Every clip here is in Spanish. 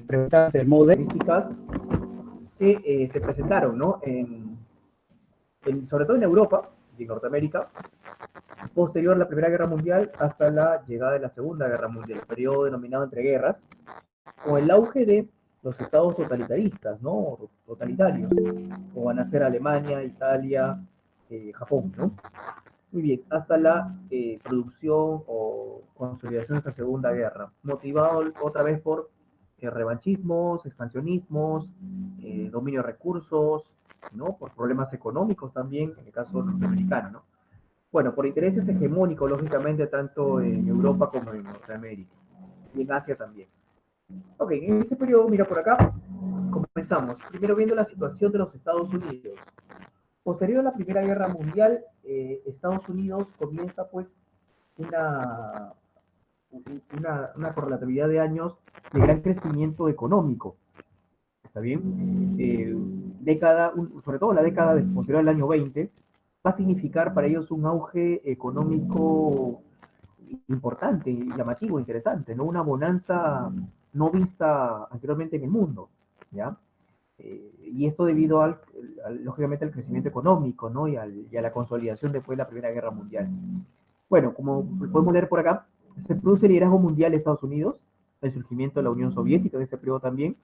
preguntas características que se presentaron, ¿no? Sobre todo en Europa y en Norteamérica, posterior a la Primera Guerra Mundial hasta la llegada de la Segunda Guerra Mundial, el periodo denominado entreguerras, o el auge de los estados totalitaristas, ¿no? Totalitarios, como van a ser Alemania, Italia, Japón, ¿no? Muy bien, hasta la producción o consolidación de esta Segunda Guerra, motivado otra vez por revanchismos, expansionismos, dominio de recursos, ¿no? Por problemas económicos también, en el caso norteamericano, ¿no? Bueno, por intereses hegemónicos, lógicamente, tanto en Europa como en Norteamérica y en Asia también. Ok, en este periodo, mira por acá, comenzamos. Primero viendo la situación de los Estados Unidos. Posterior a la Primera Guerra Mundial, Estados Unidos comienza pues una, una correlatividad de años de gran crecimiento económico. ¿Está bien? Sobre todo la década posterior al año 20, va a significar para ellos un auge económico importante, llamativo, interesante, ¿no? Una bonanza no vista anteriormente en el mundo, ¿ya? Y esto debido lógicamente al crecimiento económico, ¿no? Y a la consolidación después de la Primera Guerra Mundial. Bueno, como podemos leer por acá, se produce el liderazgo mundial de Estados Unidos, el surgimiento de la Unión Soviética en este periodo también,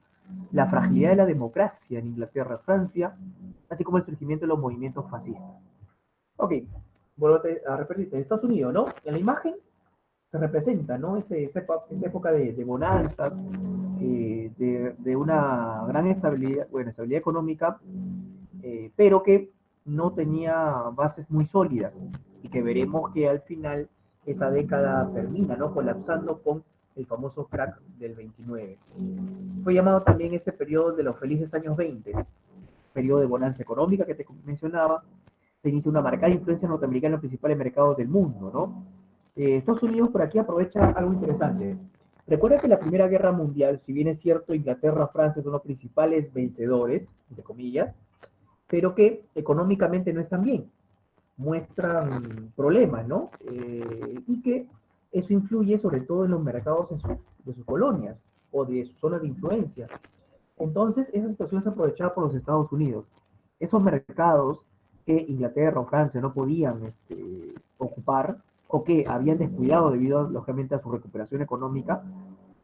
la fragilidad de la democracia en Inglaterra, Francia, así como el surgimiento de los movimientos fascistas. Ok, vuelvo a repetir, Estados Unidos, ¿no? En la imagen se representa, ¿no? Esa época de bonanzas, de una gran estabilidad, bueno, estabilidad económica, pero que no tenía bases muy sólidas y que veremos que al final esa década termina, ¿no? Colapsando con el famoso crack del 29. Fue llamado también este periodo de los felices años 20, periodo de bonanza económica que te mencionaba, se inicia una marcada influencia norteamericana en los principales mercados del mundo, ¿no? Estados Unidos por aquí aprovecha algo interesante. Recuerda que la Primera Guerra Mundial, si bien es cierto, Inglaterra, Francia son los principales vencedores, entre comillas, pero que económicamente no están bien, muestran problemas, ¿no? Y que eso influye sobre todo en los mercados de sus colonias o de sus zonas de influencia. Entonces, esa situación es aprovechada por los Estados Unidos. Esos mercados que Inglaterra o Francia no podían ocupar o que habían descuidado debido, lógicamente, a su recuperación económica,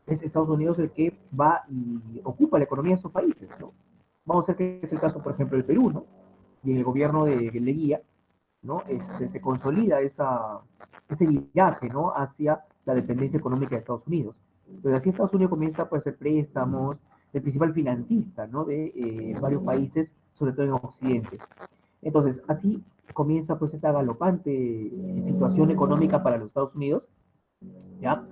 es Estados Unidos el que va y ocupa la economía de esos países, ¿no? Vamos a ver que es el caso, por ejemplo, del Perú, ¿no? Y en el gobierno de Leguía, ¿no? Se consolida ese viaje, ¿no? Hacia la dependencia económica de Estados Unidos. Entonces así Estados Unidos comienza pues, a hacer préstamos, el principal financista, ¿no? De varios países, sobre todo en Occidente. Entonces así comienza pues esta galopante situación económica para los Estados Unidos, ¿ya?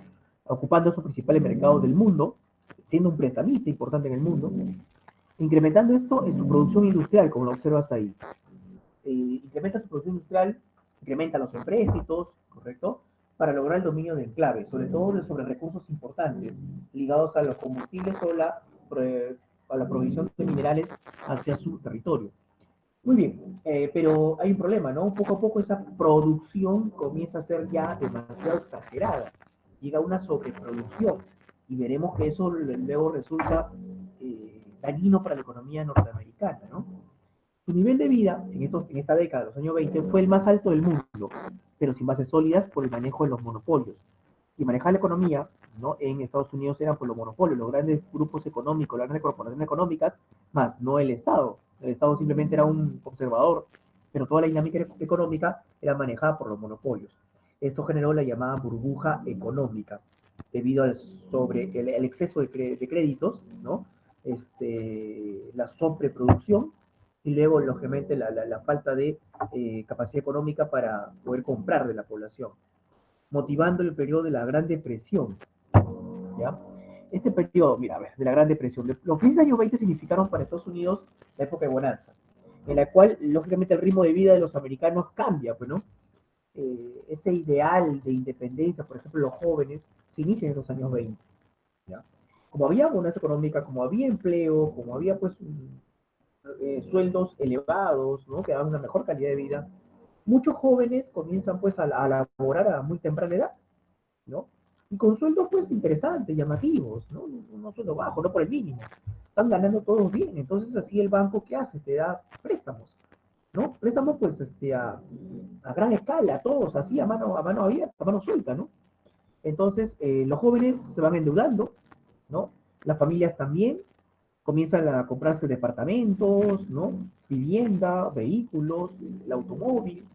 Ocupando sus principales mercados del mundo, siendo un prestamista importante en el mundo, incrementando esto en su producción industrial, como lo observas ahí. Incrementa su producción industrial, incrementa los empréstitos, ¿correcto? Para lograr el dominio de enclaves, sobre todo sobre recursos importantes ligados a los combustibles o a la provisión de minerales hacia su territorio. Muy bien, pero hay un problema, ¿no? Poco a poco esa producción comienza a ser ya demasiado exagerada, llega a una sobreproducción y veremos que eso luego resulta dañino para la economía norteamericana, ¿no? Su nivel de vida en esta década de los años 20 fue el más alto del mundo, pero sin bases sólidas por el manejo de los monopolios. Y manejar la economía, ¿no? En Estados Unidos eran por los monopolios, los grandes grupos económicos, las grandes corporaciones económicas, más no el Estado. El Estado simplemente era un observador, pero toda la dinámica económica era manejada por los monopolios. Esto generó la llamada burbuja económica, debido el exceso de créditos, ¿no? La sobreproducción y luego, lógicamente, la falta de capacidad económica para poder comprar de la población, motivando el periodo de la Gran Depresión, ¿ya? Este periodo, mira, a ver, de la Gran Depresión, los fines años 20 significaron para Estados Unidos la época de bonanza, en la cual, lógicamente, el ritmo de vida de los americanos cambia, pues, ¿no? Ese ideal de independencia, por ejemplo, los jóvenes, se inicia en los años 20, ¿ya? Como había bonanza económica, como había empleo, como había, pues, sueldos elevados, ¿no? Que daban una mejor calidad de vida, muchos jóvenes comienzan pues a laborar a muy temprana edad, ¿no? y con sueldos pues interesantes, llamativos, ¿no? No sueldo bajo, no por el mínimo. Están ganando todos bien, entonces así el banco, ¿qué hace? Te da préstamos, ¿no? Préstamos pues a gran escala, todos así a mano abierta, a mano suelta, ¿no? Entonces los jóvenes se van endeudando, ¿no? Las familias también comienzan a comprarse departamentos, ¿no? Vivienda, vehículos, el automóvil.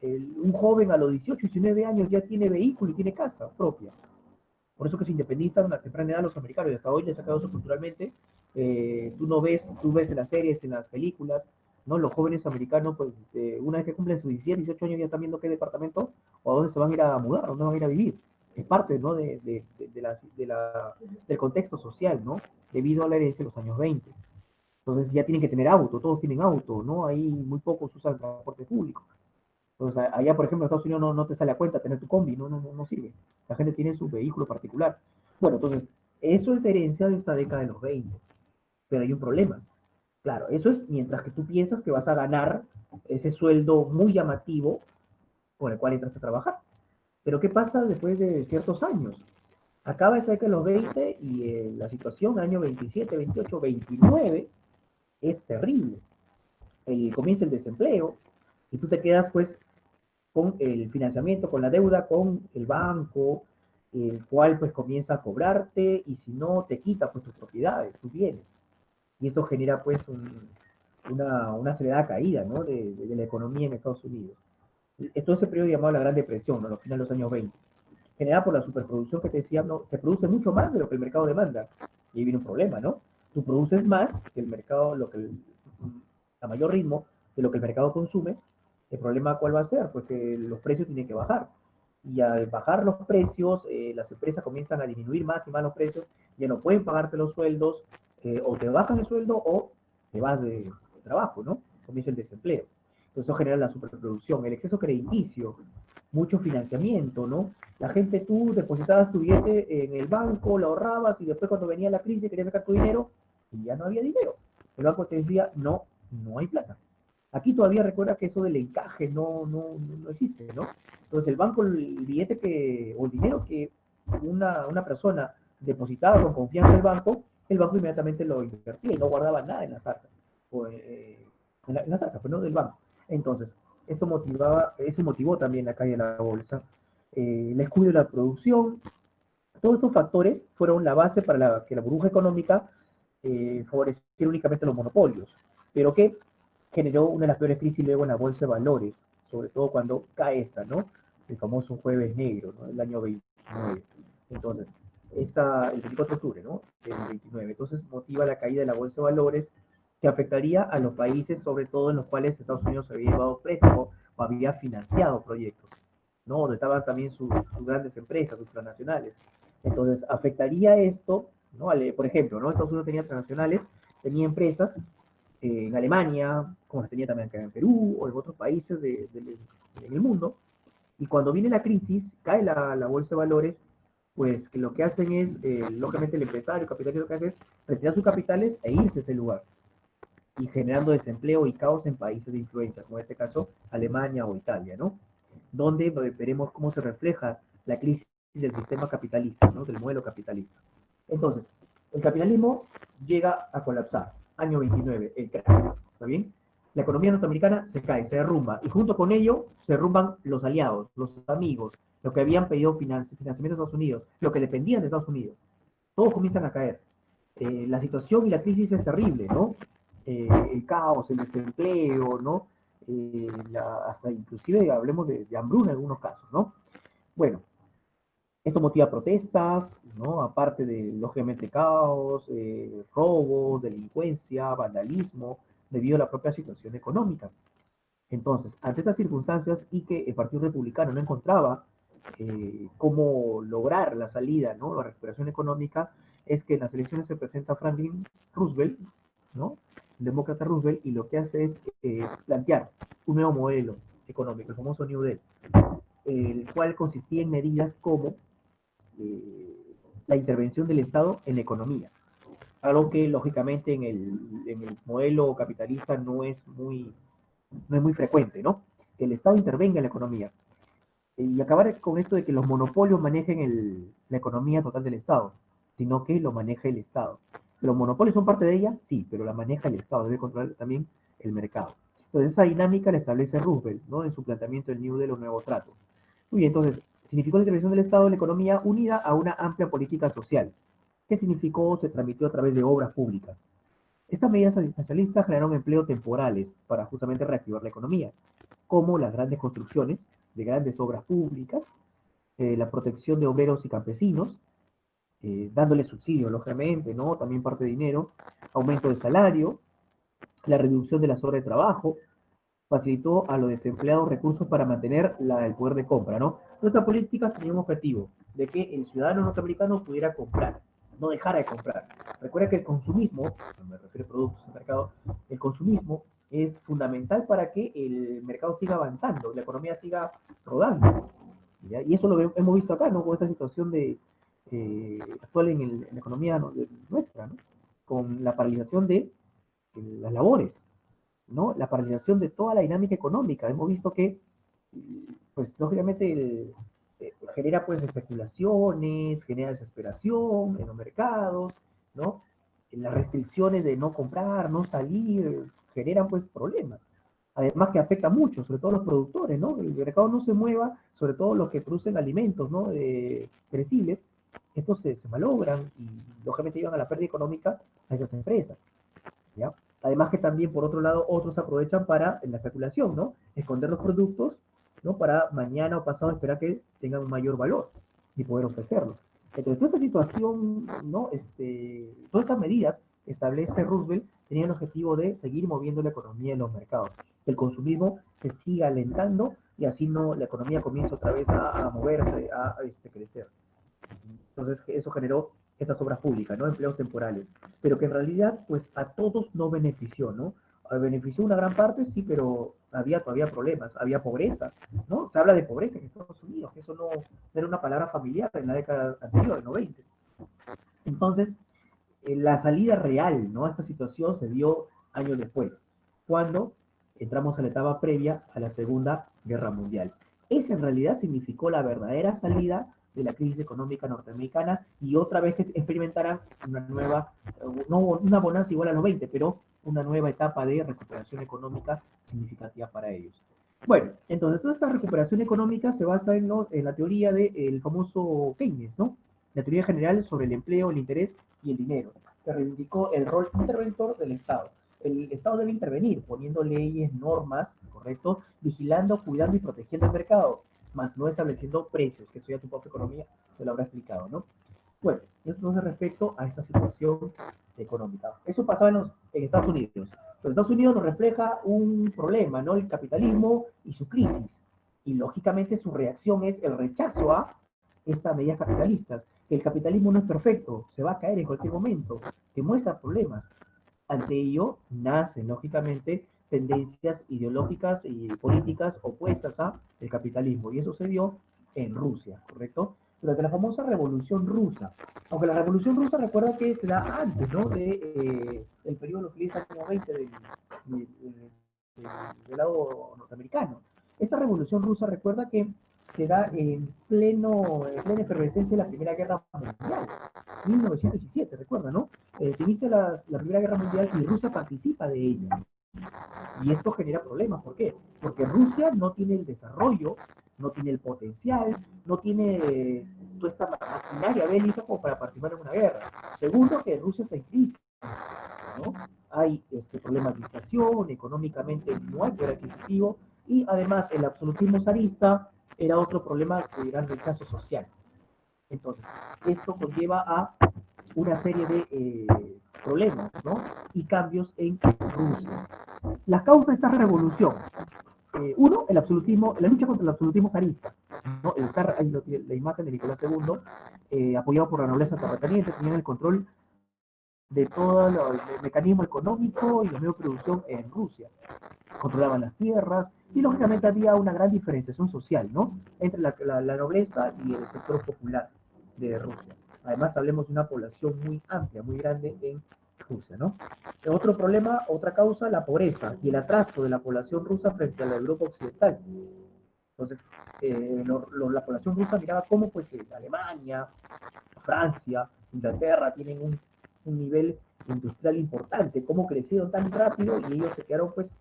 Un joven a los 18, 19 años ya tiene vehículo y tiene casa propia. Por eso que se independizan a temprana edad los americanos, y hasta hoy les ha quedado eso culturalmente. Tú ves en las series, en las películas, ¿no? Los jóvenes americanos, pues, una vez que cumplen sus 17, 18 años, ya están viendo qué departamento o a dónde se van a ir a mudar, a dónde van a ir a vivir. Es parte, ¿no? Del contexto social, ¿no? Debido a la herencia de los años 20. Entonces ya tienen que tener auto, todos tienen auto, ¿no? Ahí muy pocos usan transporte público. Entonces, allá, por ejemplo, en Estados Unidos no te sale a cuenta tener tu combi, no sirve. La gente tiene su vehículo particular. Bueno, entonces, eso es herencia de esta década de los 20, pero hay un problema. Claro, eso es mientras que tú piensas que vas a ganar ese sueldo muy llamativo con el cual entras a trabajar. Pero ¿qué pasa después de ciertos años? Acaba esa década de los 20 y la situación, año 27, 28, 29, es terrible. Comienza el desempleo y tú te quedas pues con el financiamiento, con la deuda, con el banco, el cual pues comienza a cobrarte y si no te quita pues tus propiedades, tus bienes. Y esto genera pues una acelerada caída, ¿no? De la economía en Estados Unidos. Esto es el periodo llamado la Gran Depresión, ¿no? A los finales de los años 20. Generada por la superproducción que te decía, no, se produce mucho más de lo que el mercado demanda. Y ahí viene un problema, ¿no? Tú produces más que el mercado, a mayor ritmo de lo que el mercado consume. ¿El problema cuál va a ser? Pues que los precios tienen que bajar. Y al bajar los precios, las empresas comienzan a disminuir más y más los precios, ya no pueden pagarte los sueldos, o te bajan el sueldo o te vas de trabajo, ¿no? Comienza el desempleo. Entonces eso genera la superproducción, el exceso crediticio, mucho financiamiento, ¿no? La gente, tú depositabas tu billete en el banco, lo ahorrabas y después cuando venía la crisis querías sacar tu dinero y ya no había dinero. El banco te decía, no hay plata. Aquí todavía recuerda que eso del encaje no existe, ¿no? Entonces el banco, el billete o el dinero que una persona depositaba con confianza en el banco inmediatamente lo invertía y no guardaba nada en las arcas, o, en las arcas, pues no del banco. Entonces, esto motivó también la caída de la bolsa, el descuido de la producción. Todos estos factores fueron la base para que la burbuja económica favoreciera únicamente los monopolios, pero que generó una de las peores crisis luego en la bolsa de valores, sobre todo cuando cae esta, ¿no? El famoso jueves negro, ¿no? El año 29. Entonces, el 24 de octubre, ¿no? El 29. Entonces, motiva la caída de la bolsa de valores que afectaría a los países, sobre todo en los cuales Estados Unidos había llevado préstamo o había financiado proyectos, ¿no? Donde estaban también sus grandes empresas, sus transnacionales. Entonces, afectaría esto, ¿no? Por ejemplo, ¿no? Estados Unidos tenía transnacionales, tenía empresas en Alemania, como las tenía también acá en Perú o en otros países en el mundo. Y cuando viene la crisis, cae la bolsa de valores, pues que lo que hacen es, lógicamente el empresario, el capitalista lo que hace es retirar sus capitales e irse a ese lugar y generando desempleo y caos en países de influencia, como en este caso Alemania o Italia, ¿no? Donde veremos cómo se refleja la crisis del sistema capitalista, ¿no? Del modelo capitalista. Entonces, el capitalismo llega a colapsar. Año 29, el crack, ¿está bien? La economía norteamericana se cae, se derrumba, y junto con ello se derrumban los aliados, los amigos, los que habían pedido financiamiento de Estados Unidos, los que dependían de Estados Unidos. Todos comienzan a caer. La situación y la crisis es terrible, ¿no? El caos, el desempleo, ¿no? Hasta inclusive hablemos de hambruna en algunos casos, ¿no? Bueno, esto motiva protestas, ¿no? Aparte de, lógicamente, caos, robos, delincuencia, vandalismo, debido a la propia situación económica. Entonces, ante estas circunstancias y que el Partido Republicano no encontraba cómo lograr la salida, ¿no? La recuperación económica, es que en las elecciones se presenta Franklin Roosevelt, ¿no? El demócrata Roosevelt, y lo que hace es plantear un nuevo modelo económico, el famoso New Deal, el cual consistía en medidas como la intervención del Estado en la economía, algo que lógicamente en el modelo capitalista no es muy frecuente, ¿no? Que el Estado intervenga en la economía. y acabar con esto de que los monopolios manejen la economía total del Estado, sino que lo maneja el Estado. ¿Los monopolios son parte de ella? Sí, pero la maneja el Estado, debe controlar también el mercado. Entonces, esa dinámica la establece Roosevelt, ¿no? En su planteamiento del New Deal o Nuevo Trato. Muy bien, entonces, significó la intervención del Estado en la economía unida a una amplia política social. ¿Qué significó? Se transmitió a través de obras públicas. Estas medidas asistencialistas generaron empleos temporales para justamente reactivar la economía, como las grandes construcciones de grandes obras públicas, la protección de obreros y campesinos, dándoles subsidios, lógicamente, ¿no? También parte de dinero, aumento de salario, la reducción de las horas de trabajo, facilitó a los desempleados recursos para mantener el poder de compra, ¿no? Nuestra política tenía un objetivo, de que el ciudadano norteamericano pudiera comprar, no dejara de comprar. Recuerda que el consumismo, me refiero a productos en mercado, el consumismo es fundamental para que el mercado siga avanzando, la economía siga rodando. ¿Ya? Y eso lo hemos visto acá, ¿no? Con esta situación actual en la economía nuestra, ¿no? Con la paralización de las labores, ¿no? La paralización de toda la dinámica económica. Hemos visto que, pues, lógicamente, genera, pues, especulaciones, genera desesperación en los mercados, ¿no? Las restricciones de no comprar, no salir, generan, pues, problemas. Además que afecta mucho, sobre todo a los productores, ¿no? El mercado no se mueva, sobre todo los que producen alimentos, ¿no? Perecibles, estos se malogran y lógicamente llevan a la pérdida económica a esas empresas. ¿Ya? Además que también, por otro lado, otros aprovechan para la especulación, ¿no? Esconder los productos, ¿no? Para mañana o pasado esperar que tengan un mayor valor y poder ofrecerlos. Entonces, toda esta situación, ¿no? Todas estas medidas que establece Roosevelt tenían el objetivo de seguir moviendo la economía en los mercados. Que el consumismo se siga alentando y así no la economía comienza otra vez a moverse, a crecer. Entonces, eso generó estas obras públicas, ¿no? Empleos temporales, pero que en realidad, pues a todos no benefició, ¿no? Benefició una gran parte, sí, pero había todavía problemas, había pobreza, ¿no? Se habla de pobreza en Estados Unidos, que eso no era una palabra familiar en la década anterior, en los 20. Entonces, la salida real, ¿no? A esta situación se dio años después, cuando entramos a la etapa previa a la Segunda Guerra Mundial. Esa en realidad significó la verdadera salida de la crisis económica norteamericana y otra vez que experimentaran una nueva, no una bonanza igual a los 20, pero una nueva etapa de recuperación económica significativa para ellos. Bueno, entonces toda esta recuperación económica se basa en la teoría del famoso Keynes, ¿no? La teoría general sobre el empleo, el interés y el dinero, que reivindicó el rol interventor del Estado. El Estado debe intervenir poniendo leyes, normas, ¿correcto? Vigilando, cuidando y protegiendo el mercado, más no estableciendo precios, que eso ya tu propia economía te lo habrá explicado, ¿no? Bueno, entonces respecto a esta situación económica. Eso pasaba en Estados Unidos. Pero Estados Unidos nos refleja un problema, ¿no? El capitalismo y su crisis. Y lógicamente su reacción es el rechazo a estas medidas capitalistas. El capitalismo no es perfecto, se va a caer en cualquier momento, que muestra problemas. Ante ello, nacen, lógicamente, tendencias ideológicas y políticas opuestas al capitalismo. Y eso se dio en Rusia, ¿correcto? Durante la famosa Revolución Rusa. Aunque la Revolución Rusa recuerda que se da antes, ¿no? El periodo de los felices años 20 del lado norteamericano. Esta Revolución Rusa recuerda que se da en plena efervescencia de la Primera Guerra Mundial, 1917, recuerda, ¿no? Se inicia la Primera Guerra Mundial y Rusia participa de ella. Y esto genera problemas. ¿Por qué? Porque Rusia no tiene el desarrollo, no tiene el potencial, no tiene toda esta maquinaria bélica como para participar en una guerra. Segundo, que Rusia está en crisis, ¿no? Hay problemas de inflación, económicamente no hay poder adquisitivo, y además el absolutismo zarista era otro problema de gran rechazo social. Entonces, esto conlleva a una serie de problemas, ¿no? Y cambios en Rusia. Las causas de esta revolución. Uno, el absolutismo, la lucha contra el absolutismo zarista, ¿no? El zar, ahí la imagen de Nicolás II, apoyado por la nobleza terrateniente, tenían el control de todo el mecanismo económico y la nueva producción en Rusia. Controlaban las tierras y lógicamente había una gran diferenciación social, ¿no? Entre la nobleza y el sector popular de Rusia. Además, hablemos de una población muy amplia, muy grande en Rusia, ¿no? Otro problema, otra causa, la pobreza y el atraso de la población rusa frente a la Europa occidental. Entonces, la población rusa miraba cómo pues Alemania, Francia, Inglaterra tienen un nivel industrial importante, cómo crecieron tan rápido y ellos se quedaron pues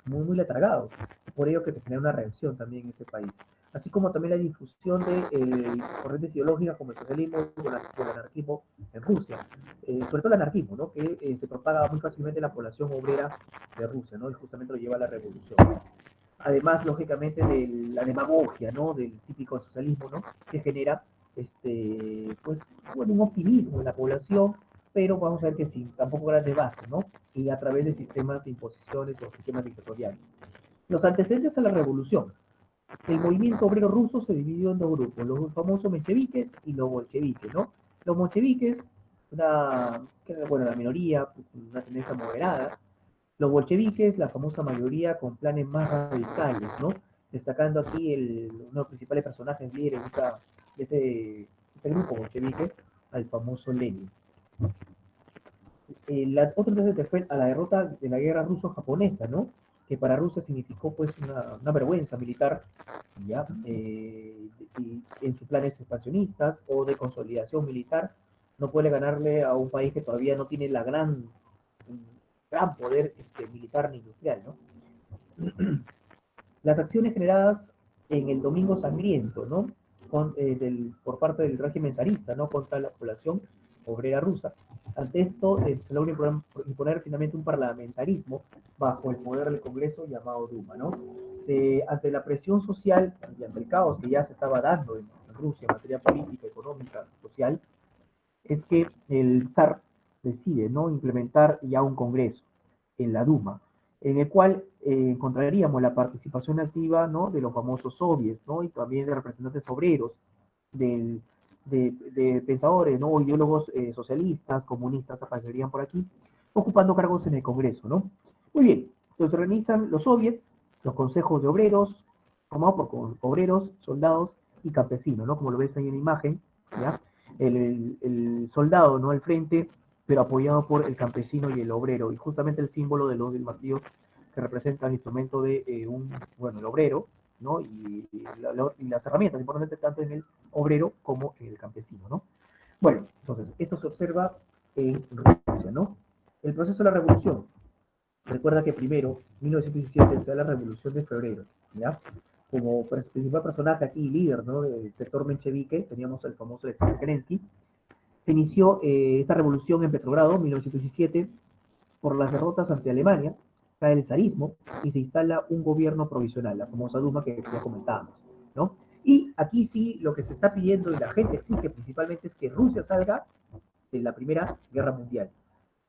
muy letargados. Por ello que te genera una reacción también en este país. Así como también la difusión de corrientes ideológicas como el socialismo o el anarquismo en Rusia. Sobre todo el anarquismo, ¿no? Que se propaga muy fácilmente en la población obrera de Rusia, ¿no? Y justamente lo lleva a la revolución. Además, lógicamente, de la demagogia, ¿no? Del típico socialismo, ¿no? Que genera, pues, bueno, un optimismo en la población, pero vamos a ver que sí, tampoco grandes bases, ¿no? Y a través de sistemas de imposiciones o sistemas dictatoriales. Los antecedentes a la revolución. El movimiento obrero ruso se dividió en dos grupos, los famosos mencheviques y los bolcheviques, ¿no? Los bolcheviques, bueno, la minoría, una tendencia moderada, los bolcheviques, la famosa mayoría con planes más radicales, ¿no? Destacando aquí uno de los principales personajes líderes de este grupo bolchevique, al famoso Lenin. Otro antecedente fue a la derrota de la guerra ruso-japonesa, ¿no? Que para Rusia significó pues una vergüenza militar, ¿ya? Y en sus planes expansionistas o de consolidación militar, no puede ganarle a un país que todavía no tiene gran poder militar ni industrial, ¿no? Las acciones generadas en el Domingo Sangriento, ¿no? Por parte del régimen zarista, ¿no? Contra la población obrera rusa. Ante esto, se logra imponer finalmente un parlamentarismo bajo el poder del Congreso llamado Duma, ¿no? Ante la presión social y ante el caos que ya se estaba dando en Rusia en materia política, económica, social, es que el zar decide, ¿no? Implementar ya un Congreso en la Duma, en el cual encontraríamos la participación activa, ¿no? De los famosos soviets, ¿no? Y también de representantes obreros, del, de pensadores, ¿no? Ideólogos socialistas, comunistas aparecerían por aquí, ocupando cargos en el Congreso, ¿no? Muy bien, entonces se organizan los soviets, los consejos de obreros, formados por obreros, soldados y campesinos, ¿no? Como lo ves ahí en la imagen, ¿ya? El soldado, ¿no? Al frente, pero apoyado por el campesino y el obrero, y justamente el símbolo del martillo que representa el instrumento de el obrero, ¿no? Y las herramientas, importantes tanto en el obrero como en el campesino, ¿no? Bueno, entonces, esto se observa en Rusia, ¿no? El proceso de la revolución. Recuerda que primero, 1917, se da la revolución de febrero, ¿ya? Como principal personaje aquí, líder, ¿no? Del sector menchevique, teníamos el famoso Alexander Kerensky. Se inició esta revolución en Petrogrado, 1917, por las derrotas ante Alemania, cae el zarismo y se instala un gobierno provisional, la famosa Duma que ya comentábamos, ¿no? Y aquí sí lo que se está pidiendo y la gente exige principalmente es que Rusia salga de la Primera Guerra Mundial,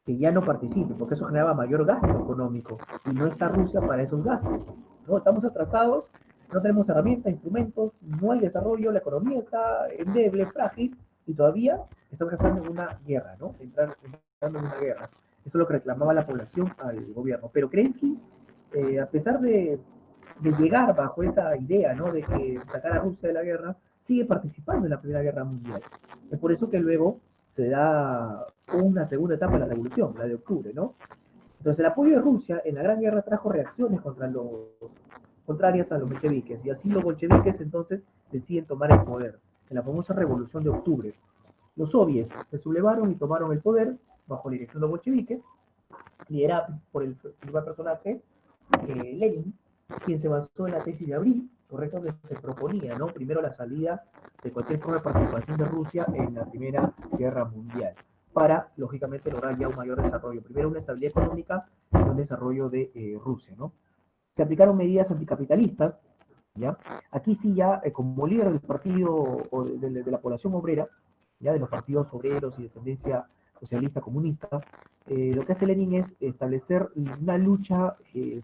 que ya no participe, porque eso generaba mayor gasto económico y no está Rusia para esos gastos, ¿no? Estamos atrasados, no tenemos herramientas, instrumentos, no hay desarrollo, la economía está endeble, frágil y todavía estamos gastando en una guerra, ¿no? Entrando en una guerra. Eso es lo que reclamaba la población al gobierno. Pero Kerensky, a pesar de llegar bajo esa idea, ¿no? De que sacar a Rusia de la guerra, sigue participando en la Primera Guerra Mundial. Es por eso que luego se da una segunda etapa de la revolución, la de octubre, ¿no? Entonces el apoyo de Rusia en la Gran Guerra trajo reacciones contrarias a los bolcheviques, y así los bolcheviques entonces deciden tomar el poder en la famosa revolución de octubre. Los soviets se sublevaron y tomaron el poder bajo la dirección de los bolcheviques, liderados por el principal personaje, Lenin, quien se basó en la tesis de Abril, correcto, que se proponía, ¿no? Primero la salida de cualquier forma de participación de Rusia en la Primera Guerra Mundial, para, lógicamente, lograr ya un mayor desarrollo. Primero una estabilidad económica y un desarrollo de Rusia, ¿no? Se aplicaron medidas anticapitalistas, ¿ya? Aquí sí ya, como líder del partido o de la población obrera, ya de los partidos obreros y de tendencia socialista comunista, lo que hace Lenin es establecer una lucha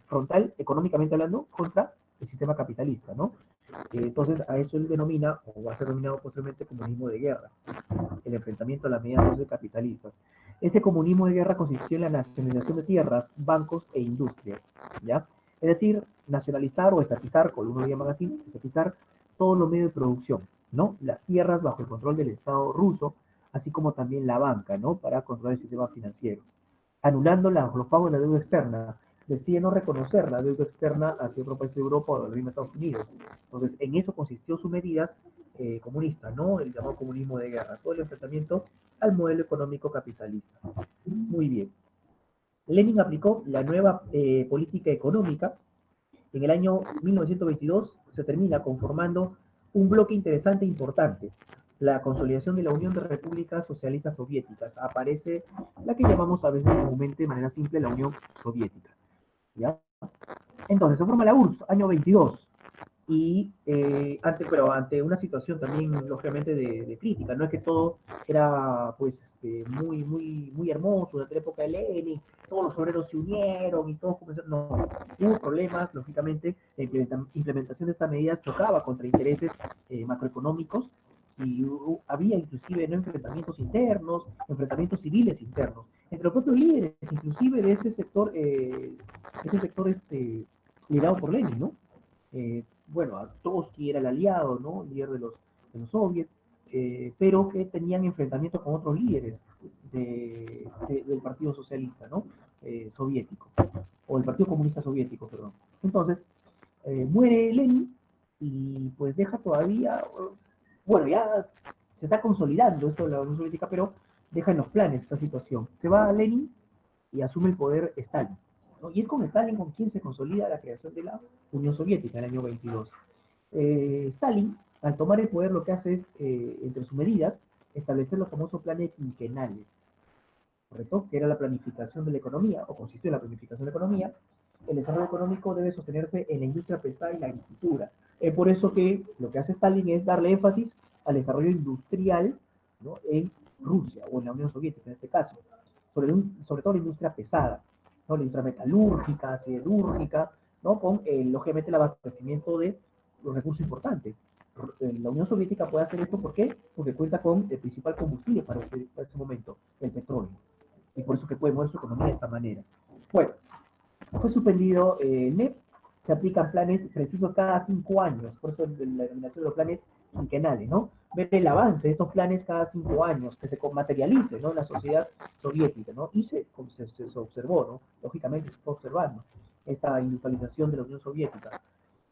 frontal, económicamente hablando, contra el sistema capitalista, ¿no? Entonces a eso él denomina, o va a ser denominado posteriormente, comunismo de guerra, el enfrentamiento a las medidas capitalistas. Ese comunismo de guerra consistió en la nacionalización de tierras, bancos e industrias, ¿ya? Es decir, nacionalizar o estatizar, como algunos lo llaman así, estatizar todos los medios de producción, ¿no? Las tierras bajo el control del Estado ruso, así como también la banca, ¿no? Para controlar el sistema financiero. Anulando los pagos de la deuda externa, decide no reconocer la deuda externa hacia otro país de Europa o de los Estados Unidos. Entonces, en eso consistió sus medidas comunistas, ¿no? El llamado comunismo de guerra, todo el enfrentamiento al modelo económico capitalista. Muy bien. Lenin aplicó la nueva política económica. En el año 1922 se termina conformando un bloque interesante e importante, la consolidación de la Unión de Repúblicas Socialistas Soviéticas. Aparece la que llamamos a veces comúnmente de manera simple la Unión Soviética. ¿Ya? Entonces se forma la URSS, año 22, y ante una situación también, lógicamente, de crítica. No es que todo era pues muy hermoso durante la época de Lenin, todos los obreros se unieron y todos comenzaron. No, hubo problemas, lógicamente, la implementación de estas medidas chocaba contra intereses macroeconómicos y había inclusive, ¿no?, enfrentamientos internos, enfrentamientos civiles internos, entre los propios líderes, inclusive de este sector liderado por Lenin, ¿no? Bueno, a Trotsky era el aliado, ¿no? El líder de los soviets, pero que tenían enfrentamientos con otros líderes del Partido Socialista, ¿no? Soviético, o el Partido Comunista Soviético, perdón. Entonces, muere Lenin y pues deja todavía, bueno, ya se está consolidando esto de la Unión Soviética, pero deja en los planes esta situación. Se va a Lenin y asume el poder Stalin, ¿no? Y es con Stalin con quien se consolida la creación de la Unión Soviética en el año 22. Stalin, al tomar el poder, lo que hace es, entre sus medidas, establecer los famosos planes quinquenales, ¿correcto? Que era la planificación de la economía, o consistió en la planificación de la economía. El desarrollo económico debe sostenerse en la industria pesada y la agricultura. Es por eso que lo que hace Stalin es darle énfasis al desarrollo industrial, ¿no?, en Rusia, o en la Unión Soviética en este caso, sobre todo la industria pesada, ¿no?, la industria metalúrgica, siderúrgica, ¿no?, con, lógicamente, el abastecimiento de los recursos importantes. La Unión Soviética puede hacer esto, ¿por qué? Porque cuenta con el principal combustible para ese momento, el petróleo, y por eso que puede mover su economía de esta manera. Bueno, fue suspendido el NEP, se aplican planes precisos cada 5 años, por eso la denominación de los planes quinquenales, ¿no? Ver el avance de estos planes cada 5 años, que se materialice, ¿no?, en la sociedad soviética, ¿no? Y se observó, ¿no? Lógicamente se fue observando esta industrialización de la Unión Soviética.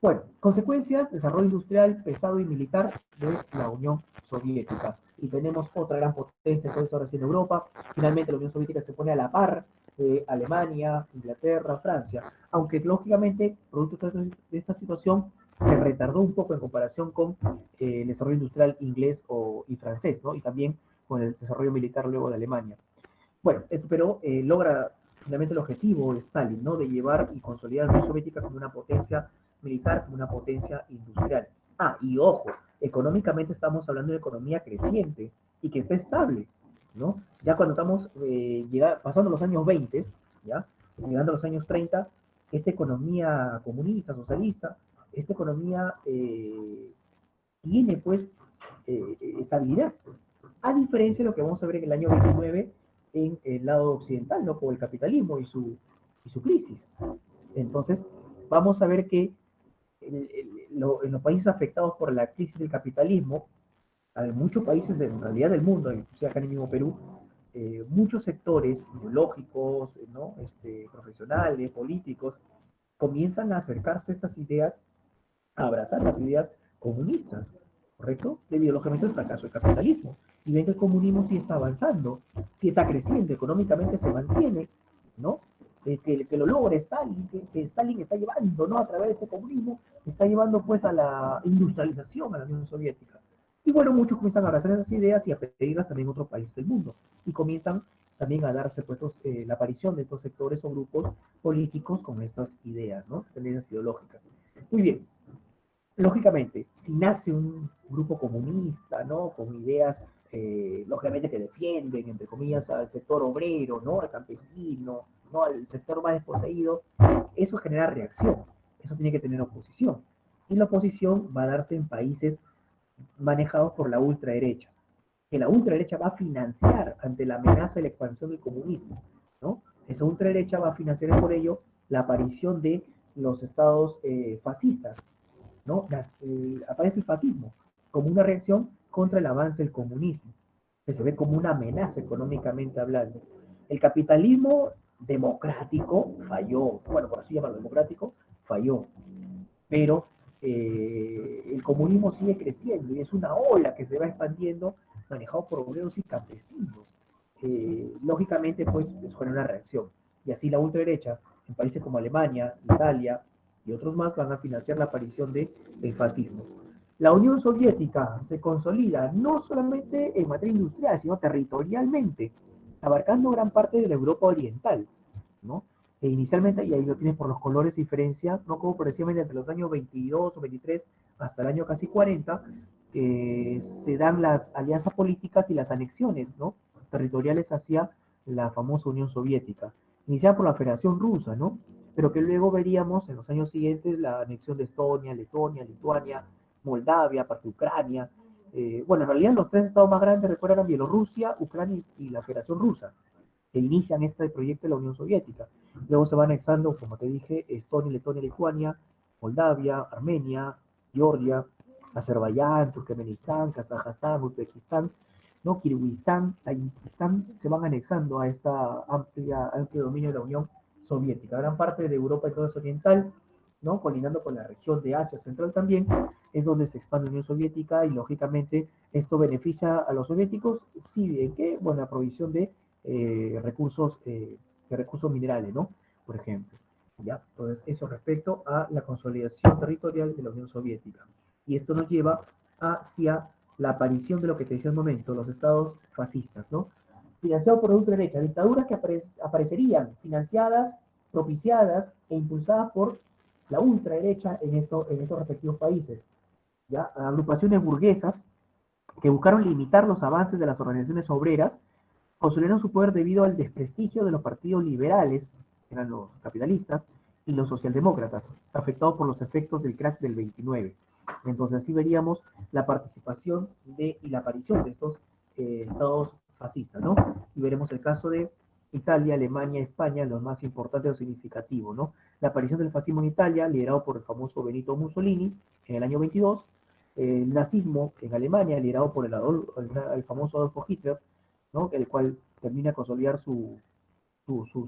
Bueno, consecuencias, desarrollo industrial pesado y militar de la Unión Soviética. Y tenemos otra gran potencia, entonces ahora sí en Europa. Finalmente la Unión Soviética se pone a la par de Alemania, Inglaterra, Francia. Aunque lógicamente, producto de esta situación, se retardó un poco en comparación con el desarrollo industrial inglés y francés, ¿no? Y también con el desarrollo militar luego de Alemania. Bueno, pero logra finalmente el objetivo de Stalin, ¿no?, de llevar y consolidar a la Unión Soviética como una potencia militar, como una potencia industrial. Ah, y ojo, económicamente estamos hablando de economía creciente y que está estable, ¿no? Ya cuando estamos pasando los años 20, ¿ya?, llegando a los años 30, esta economía comunista, socialista, esta economía tiene pues estabilidad, a diferencia de lo que vamos a ver en el año 29 en el lado occidental, ¿no?, con el capitalismo y su crisis. Entonces, vamos a ver que en los países afectados por la crisis del capitalismo, hay muchos países en realidad del mundo, inclusive acá en el mismo Perú, muchos sectores ideológicos, ¿no?, profesionales, políticos, comienzan a acercarse a estas ideas, a abrazar las ideas comunistas, ¿correcto? Debido lógicamente al fracaso del capitalismo. Y ven que el comunismo sí está avanzando, sí está creciendo, económicamente se mantiene, ¿no? Que lo logra Stalin, que Stalin está llevando, ¿no?, a través de ese comunismo, está llevando pues a la industrialización a la Unión Soviética. Y bueno, muchos comienzan a abrazar esas ideas y a pedirlas también en otros países del mundo. Y comienzan también a darse pues la aparición de estos sectores o grupos políticos con estas ideas, ¿no?, tendencias ideológicas. Muy bien, lógicamente, si nace un grupo comunista, ¿no?, con ideas, lógicamente, que defienden, entre comillas, al sector obrero, ¿no?, al campesino, ¿no?, al sector más desposeído, eso genera reacción, eso tiene que tener oposición. Y la oposición va a darse en países manejados por la ultraderecha, que la ultraderecha va a financiar ante la amenaza de la expansión del comunismo, ¿no? Esa ultraderecha va a financiar por ello la aparición de los estados fascistas, ¿no? Aparece el fascismo como una reacción contra el avance del comunismo, que se ve como una amenaza económicamente hablando. El capitalismo democrático falló, bueno, por así llamarlo, democrático falló, pero el comunismo sigue creciendo y es una ola que se va expandiendo manejado por obreros y campesinos. Lógicamente, pues, fue una reacción. Y así la ultraderecha, en países como Alemania, Italia y otros más, van a financiar la aparición del fascismo. La Unión Soviética se consolida no solamente en materia industrial, sino territorialmente, abarcando gran parte de la Europa oriental, ¿no? Inicialmente, y ahí lo tienes por los colores, diferencia, ¿no? Como progresivamente entre los años 22 o 23 hasta el año casi 40, se dan las alianzas políticas y las anexiones, ¿no? Territoriales hacia la famosa Unión Soviética, iniciada por la Federación Rusa, ¿no? Pero que luego veríamos en los años siguientes la anexión de Estonia, Letonia, Lituania, Moldavia, parte de Ucrania. Bueno, en realidad los tres estados más grandes, recuerdan, eran Bielorrusia, Ucrania y la Federación Rusa, que inician este proyecto de la Unión Soviética. Luego se va anexando, como te dije, Estonia, Letonia, Lituania, Moldavia, Armenia, Georgia, Azerbaiyán, Turkmenistán, Kazajstán, Uzbekistán, ¿no? Kirguistán, Tayikistán, se van anexando a esta amplio dominio de la Unión Soviética. Gran parte de Europa y todo es oriental, ¿no? Colindando con la región de Asia Central también, es donde se expande la Unión Soviética y lógicamente esto beneficia a los soviéticos, sí, ¿en qué? Bueno, la provisión de recursos minerales, ¿no? Por ejemplo. ¿Ya? Entonces, eso respecto a la consolidación territorial de la Unión Soviética. Y esto nos lleva hacia la aparición de lo que te decía un momento, los estados fascistas, ¿no? Financiados por la ultraderecha, dictaduras que aparecerían financiadas, propiciadas e impulsadas por la ultraderecha en estos respectivos países. ¿Ya? Agrupaciones burguesas que buscaron limitar los avances de las organizaciones obreras, consolidaron su poder debido al desprestigio de los partidos liberales, que eran los capitalistas, y los socialdemócratas, afectados por los efectos del crack del 29. Entonces así veríamos la participación y la aparición de estos estados fascistas, ¿no? Y veremos el caso de Italia, Alemania, España, los más importantes o significativos, ¿no? La aparición del fascismo en Italia, liderado por el famoso Benito Mussolini en el año 22, el nazismo en Alemania, liderado por el famoso Adolfo Hitler, ¿no? El cual termina a consolidar su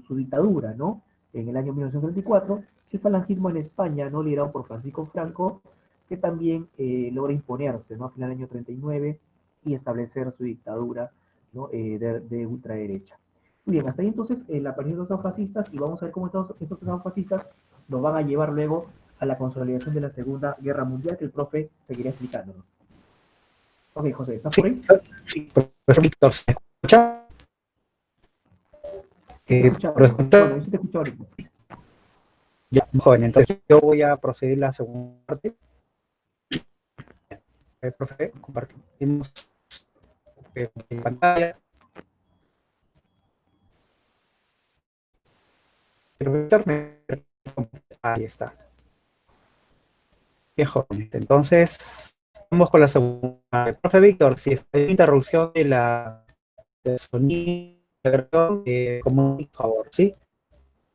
dictadura, ¿no? En el año 1934, el falangismo en España, ¿no? Liderado por Francisco Franco, que también logra imponerse, ¿no? A final del año 39 y establecer su dictadura, ¿no? De ultraderecha. Muy bien, hasta ahí entonces la aparición de los fascistas, y vamos a ver cómo estos fascistas nos van a llevar luego a la consolidación de la Segunda Guerra Mundial, que el profe seguirá explicándonos. Ok, José, ¿estás por ahí? Sí, profesor Víctor, ¿se escucha? Bueno, yo sí te escucho ahorita. Ya, joven, entonces yo voy a proceder a la segunda parte. Profe, compartimos pantalla. Ahí está. Bien, joven. Entonces, vamos con la segunda. Profe Víctor, si está en interrupción de sonido, como por favor, ¿sí?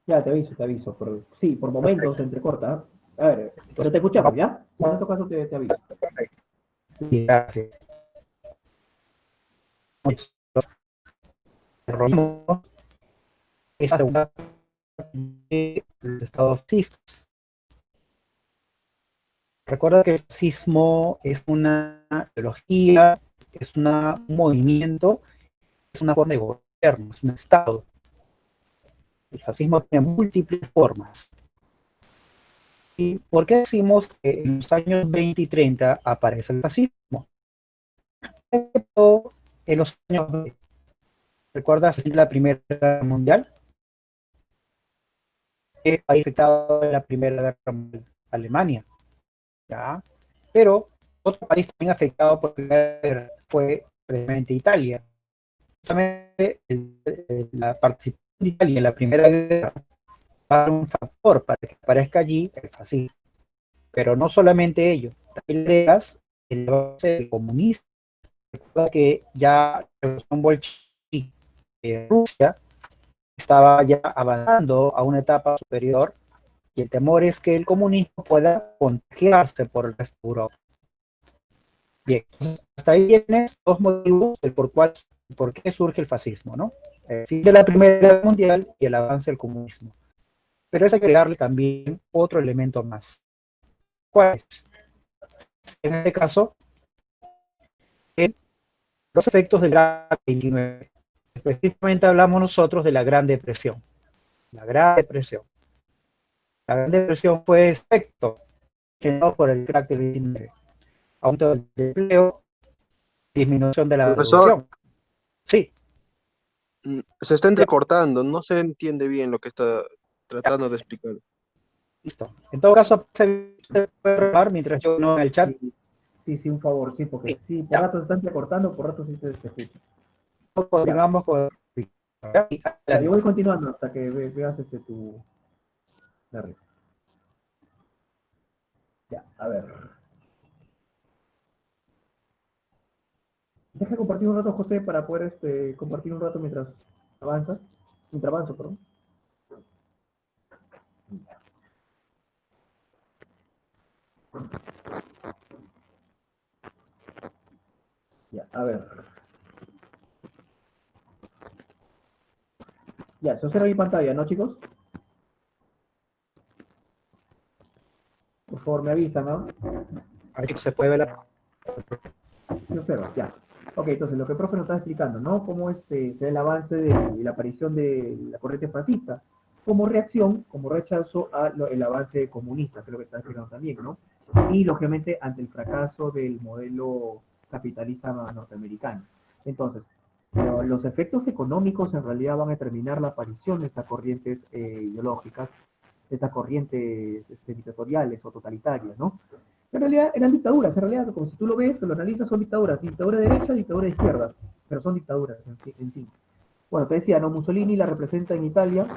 Ya, te aviso. Sí, por momentos se Perfecto. entrecorta. A ver, pero Entonces, te escuchamos, ¿ya? En este caso te aviso. perfecto. Gracias. Esta segunda de los estados fascistas. Recuerda que el fascismo es una ideología, es un movimiento, es una forma de gobierno, es un estado. El fascismo tiene múltiples formas. ¿Y por qué decimos que en los años 20 y 30 aparece el fascismo? En los años 20, ¿recuerdas la Primera Guerra Mundial? ¿Qué país afectado en la Primera Guerra Mundial? Alemania. ¿Ya? Pero otro país también afectado por la guerra fue precisamente Italia. Justamente la participación de Italia en la Primera Guerra va a dar un factor para que aparezca allí el fascismo. Pero no solamente ello, también leas el base del comunismo. Recuerda que ya la revolución bolchevique de Rusia estaba ya avanzando a una etapa superior y el temor es que el comunismo pueda contagiarse por el resto de Europa. Bien, hasta ahí tienes dos motivos por qué surge el fascismo, ¿no? el fin de la Primera Guerra Mundial y el avance del comunismo. Pero es agregarle también otro elemento más. ¿Cuál es? En este caso, los efectos del gran 29. Específicamente hablamos nosotros de la Gran Depresión. La Gran Depresión. La Gran Depresión fue efecto generado por el crack del 29. Aumento del empleo, disminución de la Profesor, producción. Sí, se está ya, entrecortando, no se entiende bien lo que está ya, tratando de explicar. listo. En todo caso, usted puede hablar mientras yo no en el chat. Sí, sí, sí, un favor, sí, porque Sí, sí, por ya, rato se están recortando, por rato sí se escucha. Ya, continuamos con ya, ya, yo voy continuando hasta que veas tu la red. Ya, a ver. Deja compartir un rato, José, para poder compartir un rato mientras avanzas. Mientras avanzo, perdón. Ya, a ver. Ya, se observa mi pantalla, ¿no, chicos? Por favor, me avisan, ¿no? a ver si se puede ver la... Se observa, ya. Ok, entonces lo que el profe nos está explicando, ¿no? Cómo se da el avance de la aparición de la corriente fascista como reacción, como rechazo al avance comunista, que es lo que está explicando también, ¿no? Y lógicamente ante el fracaso del modelo capitalista norteamericano. Entonces, los efectos económicos en realidad van a determinar la aparición de estas corrientes ideológicas, de estas corrientes dictatoriales o totalitarias, ¿no? En realidad eran dictaduras, en realidad, como si tú lo ves, lo analizas, son dictaduras, dictadura de derecha, dictadura de izquierda, pero son dictaduras en sí. Bueno, te decía, ¿no? Mussolini la representa en Italia,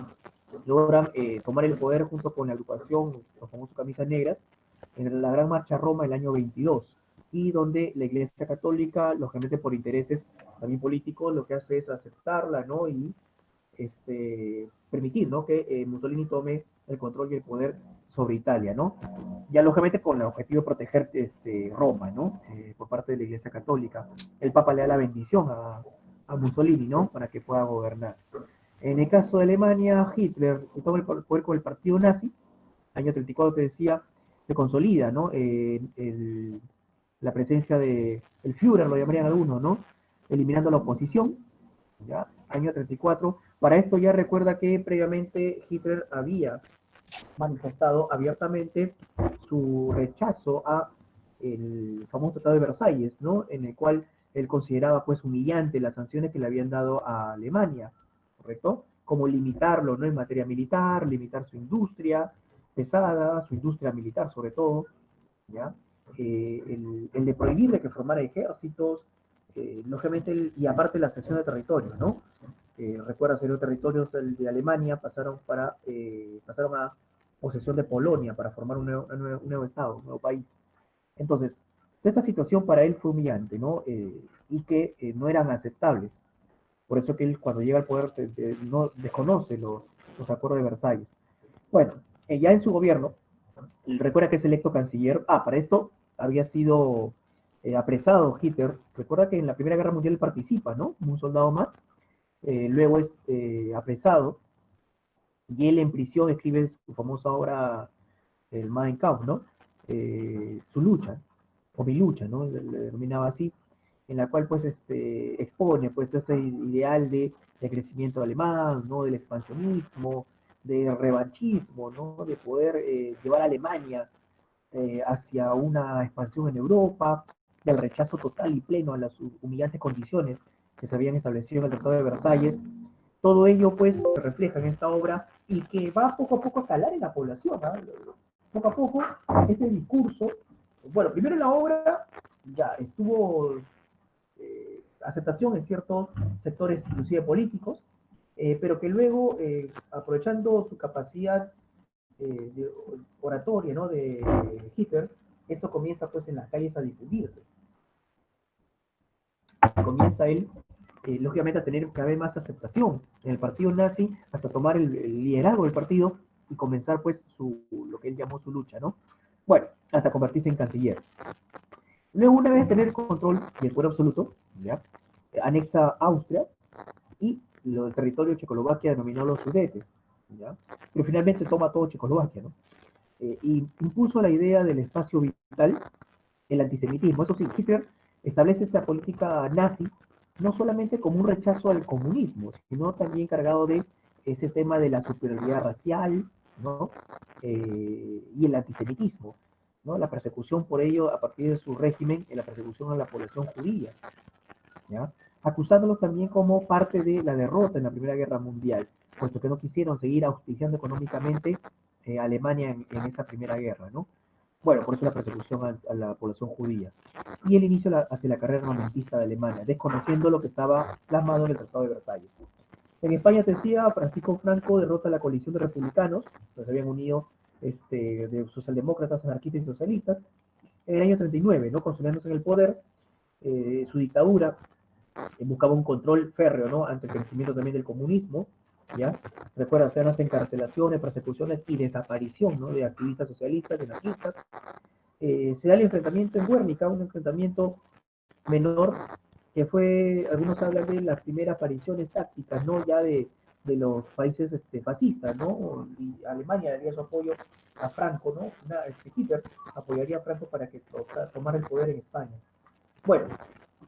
logran tomar el poder junto con la agrupación, los famosos camisas negras, en la Gran Marcha a Roma el año 22, y donde la Iglesia Católica, lógicamente por intereses también políticos, lo que hace es aceptarla, ¿no? Y permitir, ¿no? Que Mussolini tome el control y el poder sobre Italia, ¿no? Ya lógicamente con el objetivo de proteger Roma, ¿no? Por parte de la Iglesia Católica. El Papa le da la bendición a Mussolini, ¿no? Para que pueda gobernar. En el caso de Alemania, Hitler toma el poder con el partido nazi, año 34 te decía, se consolida, ¿no? La presencia de el Führer, lo llamarían algunos, ¿no? Eliminando la oposición, ¿ya? Año 34. Para esto ya recuerda que previamente Hitler había manifestado abiertamente su rechazo a el famoso Tratado de Versalles, ¿no? En el cual él consideraba pues humillante las sanciones que le habían dado a Alemania, ¿correcto? Como limitarlo, ¿no? En materia militar, limitar su industria pesada, su industria militar sobre todo, ¿ya? El de prohibirle que formara ejércitos, lógicamente, y aparte la cesión de territorio, ¿no? Recuerda, los territorios de Alemania pasaron a posesión de Polonia para formar un nuevo estado, un nuevo país. Entonces, esta situación para él fue humillante, ¿no? Y que no eran aceptables. Por eso que él cuando llega al poder no desconoce los acuerdos de Versalles. Bueno, ya en su gobierno, recuerda que es electo canciller. Para esto había sido apresado Hitler. Recuerda que en la Primera Guerra Mundial participa, ¿no? Como un soldado más. Luego es apresado y él en prisión escribe su famosa obra, el Mein Kampf, ¿no? Su lucha, o mi lucha, ¿no? Le denominaba así, en la cual pues expone pues todo este ideal de crecimiento alemán, ¿no? Del expansionismo, del revanchismo, ¿no? De poder llevar a Alemania hacia una expansión en Europa, del rechazo total y pleno a las humillantes condiciones que se habían establecido en el Tratado de Versalles. Todo ello pues se refleja en esta obra y que va poco a poco a calar en la población, ¿no? Poco a poco este discurso, bueno, primero en la obra ya estuvo aceptación en ciertos sectores inclusive políticos, pero que luego, aprovechando su capacidad de oratoria, ¿no? De Hitler, esto comienza pues en las calles a difundirse. Comienza él, lógicamente, a tener cada vez más aceptación en el partido nazi, hasta tomar el liderazgo del partido y comenzar pues lo que él llamó su lucha, ¿no? Bueno, hasta convertirse en canciller. Luego, una vez tener control y el poder absoluto, ¿ya? Anexa Austria y el territorio de Checoslovaquia denominó los Sudetes, ¿ya? Pero finalmente toma todo Checoslovaquia, ¿no? Y impuso la idea del espacio vital, el antisemitismo. Eso sí, Hitler establece esta política nazi no solamente como un rechazo al comunismo, sino también cargado de ese tema de la superioridad racial, ¿no? Y el antisemitismo, ¿no? La persecución por ello a partir de su régimen, en la persecución a la población judía, ¿ya? Acusándolos también como parte de la derrota en la Primera Guerra Mundial, puesto que no quisieron seguir auspiciando económicamente a Alemania en esa Primera Guerra, ¿no? Bueno, por eso la persecución a la población judía. Y el inicio hacia la carrera armamentista de Alemania, desconociendo lo que estaba plasmado en el Tratado de Versalles. En España, te decía, Francisco Franco derrota a la coalición de republicanos, que se habían unido de socialdemócratas, anarquistas y socialistas, en el año 39, ¿no? Consolidándose en el poder, su dictadura buscaba un control férreo, ¿no? Ante el crecimiento también del comunismo, ¿ya? Recuerda, se dan las encarcelaciones, persecuciones y desaparición, ¿no? De activistas socialistas, de anarquistas. Se da el enfrentamiento en Guernica, un enfrentamiento menor, que fue, algunos hablan de las primeras apariciones tácticas, ¿no? Ya de los países fascistas, ¿no? Y Alemania daría su apoyo a Franco, ¿no? Hitler apoyaría a Franco para que tomara el poder en España. Bueno,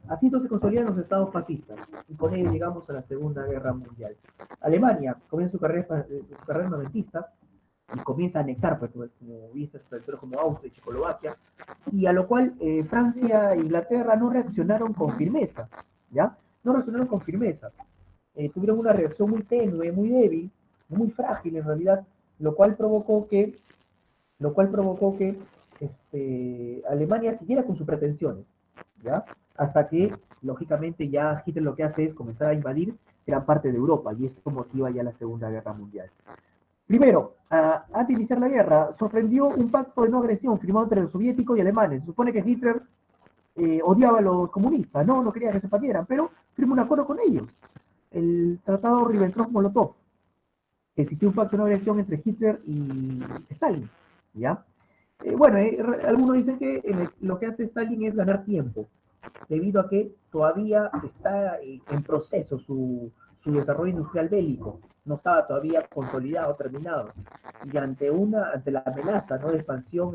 así entonces se consolidan los estados fascistas y con ello llegamos a la Segunda Guerra Mundial. Alemania comienza su carrera armamentista y comienza a anexar, pues, como viste, territorios como Austria y Checoslovaquia, y a lo cual Francia e Inglaterra no reaccionaron con firmeza, ¿ya? No reaccionaron con firmeza. Tuvieron una reacción muy tenue, muy débil, muy frágil en realidad, lo cual provocó que, Alemania siguiera con sus pretensiones, ¿ya? Hasta que, lógicamente, ya Hitler lo que hace es comenzar a invadir gran parte de Europa, y esto motiva ya la Segunda Guerra Mundial. Primero, antes de iniciar la guerra, sorprendió un pacto de no agresión firmado entre los soviéticos y alemanes. Se supone que Hitler odiaba a los comunistas, no quería que se partieran, pero firmó un acuerdo con ellos, el tratado Ribbentrop-Molotov, que existió un pacto de no agresión entre Hitler y Stalin, ¿ya? Bueno, algunos dicen que lo que hace Stalin es ganar tiempo, debido a que todavía está en proceso su desarrollo industrial bélico, no estaba todavía consolidado, terminado, y ante la amenaza, ¿no? De expansión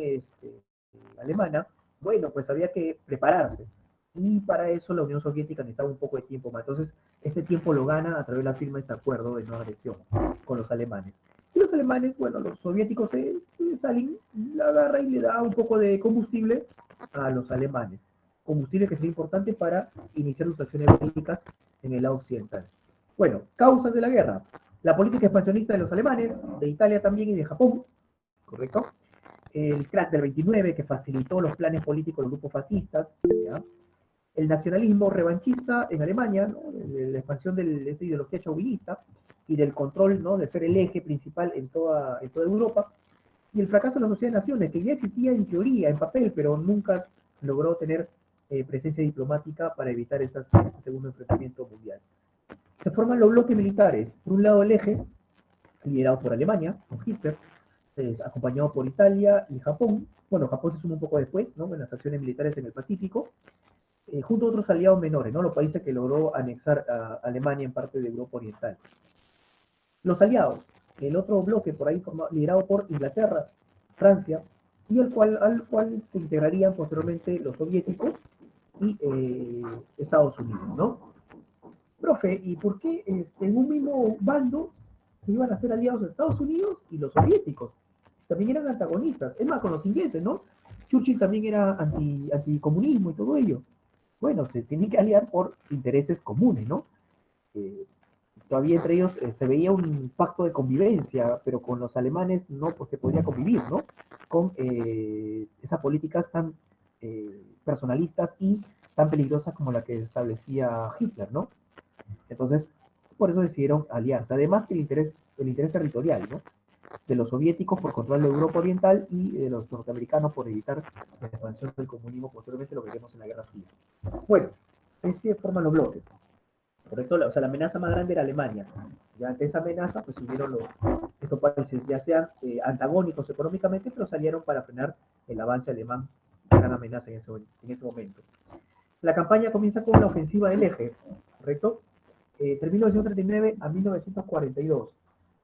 alemana, bueno, pues había que prepararse, y para eso la Unión Soviética necesitaba un poco de tiempo más. Entonces, este tiempo lo gana a través de la firma de este acuerdo de no agresión con los alemanes. Y los alemanes, bueno, los soviéticos, Stalin la agarra y le da un poco de combustible a los alemanes. Combustible que sería importante para iniciar sus acciones bélicas en el lado occidental. Bueno, causas de la guerra. La política expansionista de los alemanes, de Italia también y de Japón, ¿correcto? El crack del 29, que facilitó los planes políticos de los grupos fascistas, ¿ya? El nacionalismo revanchista en Alemania, ¿no? La expansión de esta ideología chauvinista y del control, ¿no? De ser el eje principal en toda Europa, y el fracaso de la Sociedad de Naciones, que ya existía en teoría, en papel, pero nunca logró tener presencia diplomática para evitar este segundo enfrentamiento mundial. Se forman los bloques militares. Por un lado, el eje, liderado por Alemania, con Hitler, acompañado por Italia y Japón. Bueno, Japón se suma un poco después, ¿no? En las acciones militares en el Pacífico, junto a otros aliados menores, ¿no? Los países que logró anexar a Alemania en parte de Europa Oriental. Los aliados, el otro bloque por ahí liderado por Inglaterra, Francia, y al cual se integrarían posteriormente los soviéticos y Estados Unidos, ¿no? Profe, ¿y por qué en un mismo bando se iban a hacer aliados Estados Unidos y los soviéticos? También eran antagonistas, es más, con los ingleses, ¿no? Churchill también era anticomunismo y todo ello. Bueno, se tienen que aliar por intereses comunes, ¿no? Todavía entre ellos se veía un pacto de convivencia, pero con los alemanes no pues, se podía convivir, ¿no? Con esas políticas tan personalistas y tan peligrosas como la que establecía Hitler, ¿no? Entonces, por eso decidieron aliarse. Además que el interés territorial, ¿no? De los soviéticos por controlar la Europa Oriental y de los norteamericanos por evitar la expansión del comunismo, posteriormente lo que vemos en la Guerra Fría. Bueno, así forman los bloques. ¿Correcto? O sea, la amenaza más grande era Alemania. Ya ante esa amenaza, pues subieron estos países, ya sean antagónicos económicamente, pero salieron para frenar el avance alemán, gran amenaza en ese momento. La campaña comienza con la ofensiva del eje, ¿correcto? entre 1939 a 1942.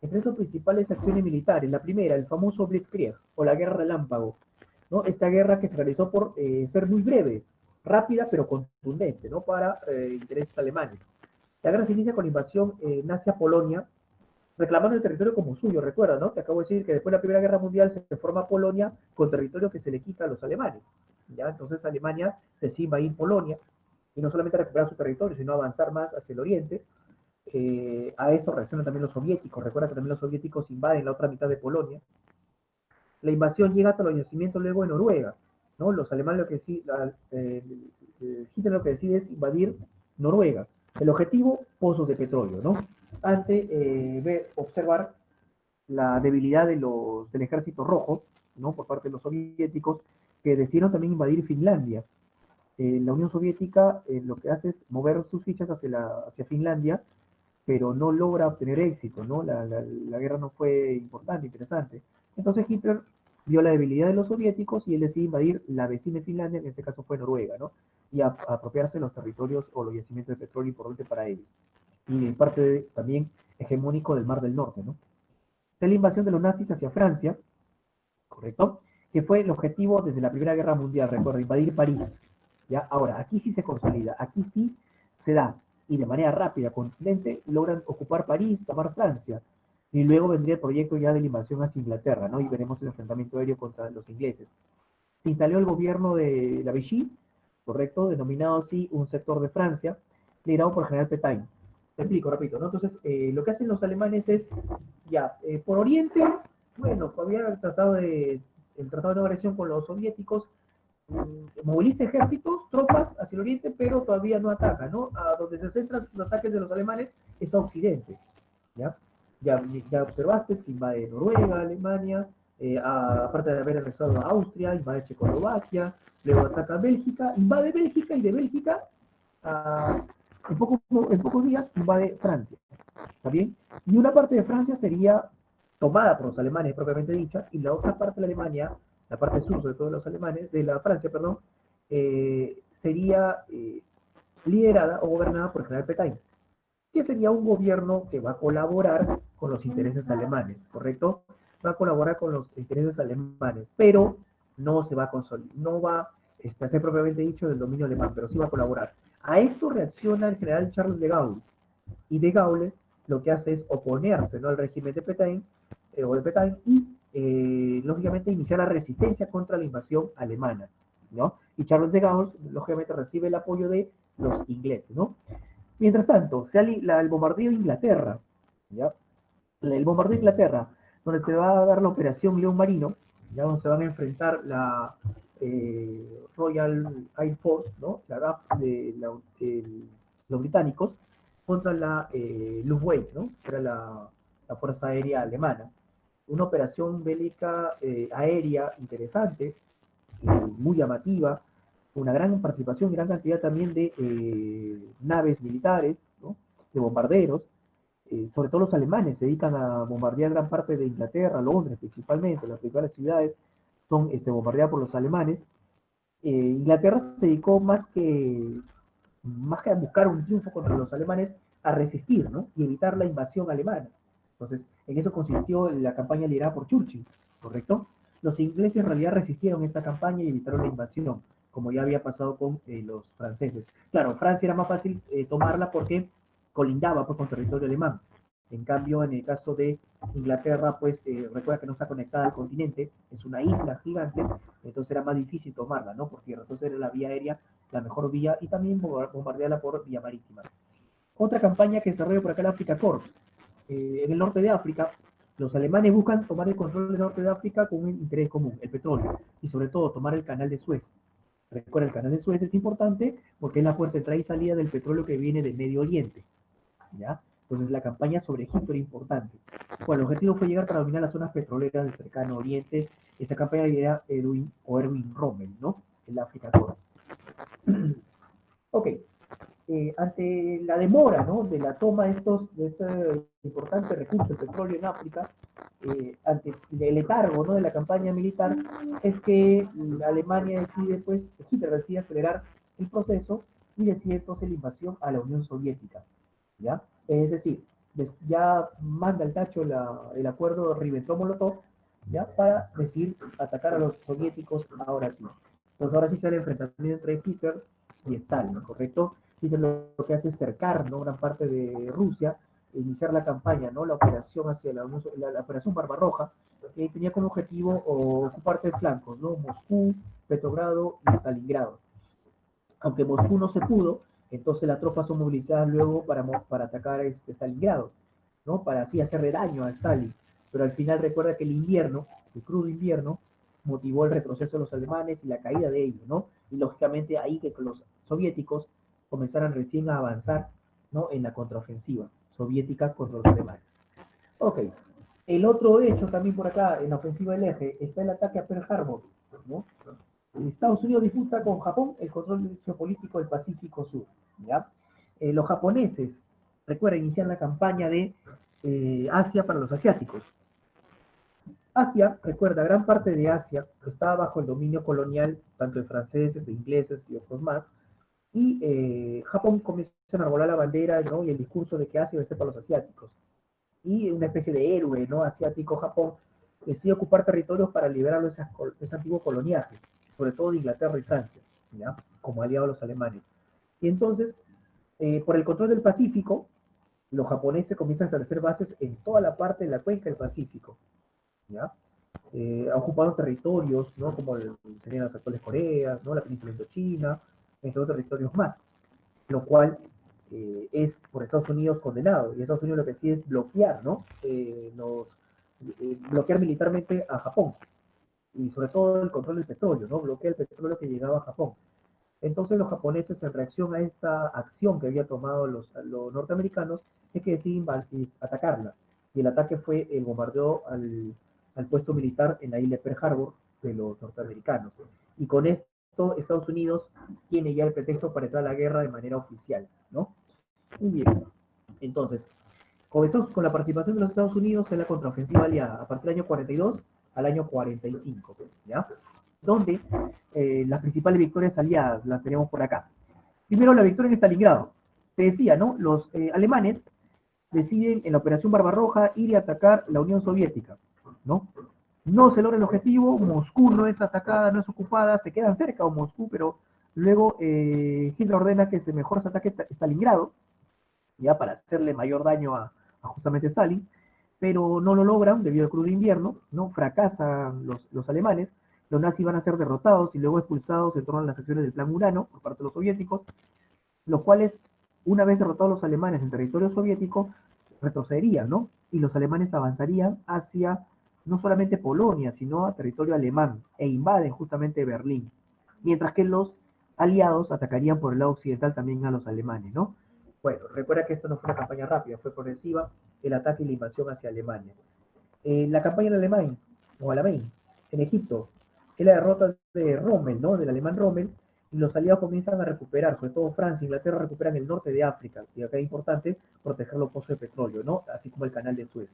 Entre sus principales acciones militares, la primera, el famoso Blitzkrieg, o la Guerra Relámpago, ¿no? Esta guerra que se realizó por ser muy breve, rápida pero contundente, ¿no? Para intereses alemanes. La guerra se inicia con la invasión nazi a Polonia, reclamando el territorio como suyo. Recuerda, ¿no? Te acabo de decir que después de la Primera Guerra Mundial se forma Polonia con territorio que se le quita a los alemanes. ¿Ya? Entonces Alemania decide invadir Polonia y no solamente recuperar su territorio, sino avanzar más hacia el oriente. A esto reaccionan también los soviéticos. Recuerda que también los soviéticos invaden la otra mitad de Polonia. La invasión llega hasta los yacimientos luego de Noruega, ¿no? Los alemanes lo que Hitler lo que decide es invadir Noruega. El objetivo, pozos de petróleo, ¿no? Ante observar la debilidad del ejército rojo, ¿no? Por parte de los soviéticos, que decidieron también invadir Finlandia. La Unión Soviética lo que hace es mover sus fichas hacia Finlandia, pero no logra obtener éxito, ¿no? La guerra no fue importante, interesante. Entonces Hitler vio la debilidad de los soviéticos y él decide invadir la vecina de Finlandia, que en este caso fue Noruega, ¿no? Y apropiarse de los territorios o los yacimientos de petróleo importantes para ellos. Y parte también hegemónico del Mar del Norte, ¿no? De la invasión de los nazis hacia Francia, ¿correcto? Que fue el objetivo desde la Primera Guerra Mundial, recuerda, invadir París. ¿Ya? Ahora, aquí sí se consolida, aquí sí se da, y de manera rápida, contundente, logran ocupar París, tomar Francia, y luego vendría el proyecto ya de la invasión hacia Inglaterra, ¿no? Y veremos el enfrentamiento aéreo contra los ingleses. Se instaló el gobierno de la Vichy, ¿correcto? Denominado así un sector de Francia, liderado por el general Pétain. Te explico, repito, ¿no? Entonces, lo que hacen los alemanes es, ya, por Oriente, bueno, había el tratado de no agresión con los soviéticos, moviliza ejércitos, tropas hacia el oriente, pero todavía no ataca, ¿no? A donde se centran los ataques de los alemanes es a occidente, ¿ya? Ya observaste que invade Noruega, Alemania, aparte de haber regresado a Austria, invade Checoslovaquia, luego ataca Bélgica, invade Bélgica y de Bélgica uh, en pocos días invade Francia, ¿está bien? Y una parte de Francia sería tomada por los alemanes propiamente dicha, y la otra parte de la Alemania, la parte sur sobre todo de los alemanes, de la Francia, perdón, sería liderada o gobernada por el general Pétain, que sería un gobierno que va a colaborar con los intereses alemanes, ¿correcto? Va a colaborar con los intereses alemanes, pero no se va a consolidar, no va a ser propiamente dicho del dominio alemán, pero sí va a colaborar. A esto reacciona el general Charles de Gaulle, y de Gaulle lo que hace es oponerse, ¿no?, al régimen de Pétain, y lógicamente iniciar la resistencia contra la invasión alemana, ¿no? Y Charles de Gaulle lógicamente recibe el apoyo de los ingleses, ¿no? Mientras tanto, el bombardeo de Inglaterra, ¿ya? El bombardeo de Inglaterra, donde se va a dar la operación León Marino, ya donde se van a enfrentar la Royal Air Force, ¿no? La RAF los británicos, contra la Luftwaffe, ¿no? Que era la Fuerza Aérea Alemana. Una operación bélica aérea interesante, muy llamativa, una gran participación, gran cantidad también de naves militares, ¿no?, de bombarderos. Sobre todo los alemanes se dedican a bombardear gran parte de Inglaterra, Londres principalmente, las principales ciudades son bombardeadas por los alemanes. Inglaterra se dedicó más que a buscar un triunfo contra los alemanes, a resistir, ¿no?, y evitar la invasión alemana. Entonces, en eso consistió la campaña liderada por Churchill, ¿correcto? Los ingleses en realidad resistieron esta campaña y evitaron la invasión, como ya había pasado con los franceses. Claro, Francia era más fácil tomarla porque colindaba pues, con territorio alemán. En cambio, en el caso de Inglaterra, pues recuerda que no está conectada al continente, es una isla gigante, entonces era más difícil tomarla, ¿no? Porque entonces era la vía aérea la mejor vía y también bombardearla por vía marítima. Otra campaña que desarrolla por acá el Africa Corps. En el norte de África, los alemanes buscan tomar el control del norte de África con un interés común, el petróleo, y sobre todo tomar el canal de Suez. Recuerda, el canal de Suez es importante porque es la puerta de entrada y salida del petróleo que viene del Medio Oriente, ¿ya? Entonces la campaña sobre Egipto era importante. Bueno, el objetivo fue llegar para dominar las zonas petroleras del cercano Oriente. Esta campaña era Erwin Rommel, ¿no? El Africa Corps. Ok, ante la demora, ¿no?, de la toma de este importante recurso, el petróleo en África, ante el letargo, ¿no?, de la campaña militar, es que Alemania decide, pues, Hitler decide acelerar el proceso y decide entonces la invasión a la Unión Soviética. ¿ya? Es decir, ya manda el tacho el acuerdo Ribbentrop-Molotov, ¿ya? Para decir atacar a los soviéticos ahora sí. Entonces ahora sí sale el enfrentamiento entre Hitler y Stalin, ¿correcto? Hitler lo que hace es cercar, ¿no? Gran parte de Rusia, e iniciar la campaña, ¿no? La operación hacia la operación Barbarroja, que tenía como objetivo ocupar tres flancos, ¿no? Moscú, Petrogrado y Stalingrado. Aunque Moscú no se pudo, entonces las tropas son movilizadas luego para atacar Stalingrado, ¿no? Para así hacerle daño a Stalin. Pero al final recuerda que el invierno, el crudo invierno, motivó el retroceso de los alemanes y la caída de ellos, ¿no? Y lógicamente ahí que los soviéticos comenzaron recién a avanzar, ¿no? En la contraofensiva soviética contra los alemanes. Ok. El otro hecho también por acá, en la ofensiva del eje, está el ataque a Pearl Harbor, ¿no? Estados Unidos disputa con Japón el control geopolítico del Pacífico Sur. ¿Ya? Los japoneses, recuerda, inician la campaña de Asia para los asiáticos. Asia, recuerda, gran parte de Asia estaba bajo el dominio colonial tanto de franceses, de ingleses y otros más. Y Japón comienza a enarbolar la bandera, ¿no? Y el discurso de que Asia debe ser para los asiáticos. Y una especie de héroe, ¿no? Asiático Japón decide ocupar territorios para liberarlo de ese antiguo coloniaje, sobre todo de Inglaterra y Francia, ¿ya? Como aliados a los alemanes. Y entonces, por el control del Pacífico, los japoneses comienzan a establecer bases en toda la parte de la cuenca del Pacífico, ¿ya? Ocuparon territorios, ¿no? Como tenían las actuales Coreas, ¿no? La península Indochina, entre otros territorios más, lo cual es por Estados Unidos condenado. Y Estados Unidos lo que sí es bloquear, ¿no? Bloquear militarmente a Japón. Y sobre todo el control del petróleo, ¿no? Bloquea el petróleo que llegaba a Japón. Entonces los japoneses, en reacción a esta acción que había tomado los norteamericanos, es que deciden atacarla. Y el ataque fue el bombardeo al puesto militar en la isla de Pearl Harbor de los norteamericanos. Y con esto Estados Unidos tiene ya el pretexto para entrar a la guerra de manera oficial, ¿no? Muy bien. Entonces, con la participación de los Estados Unidos en la contraofensiva aliada a partir del año 42 al año 45, ¿ya? Donde las principales victorias aliadas las tenemos por acá. Primero, la victoria en Stalingrado. Te decía, ¿no? Los alemanes deciden en la Operación Barbarroja ir y atacar la Unión Soviética, ¿no? No se logra el objetivo, Moscú no es atacada, no es ocupada, se quedan cerca de Moscú, pero luego Hitler ordena que se mejor se ataque Stalingrado, ya para hacerle mayor daño a justamente Stalin, pero no lo logran debido al crudo invierno, ¿no? Fracasan los alemanes, los nazis van a ser derrotados y luego expulsados en torno a las acciones del Plan Urano por parte de los soviéticos, los cuales, una vez derrotados los alemanes en territorio soviético, retrocederían, ¿no? Y los alemanes avanzarían hacia no solamente Polonia, sino a territorio alemán e invaden justamente Berlín, mientras que los aliados atacarían por el lado occidental también a los alemanes, ¿no? Bueno, recuerda que esto no fue una campaña rápida, fue progresiva el ataque y la invasión hacia Alemania. La campaña en Alemania, o Alamein, en Egipto, es la derrota de Rommel, ¿no? Del alemán Rommel, y los aliados comienzan a recuperar, sobre todo Francia e Inglaterra recuperan el norte de África, y acá es importante proteger los pozos de petróleo, ¿no? Así como el canal de Suez.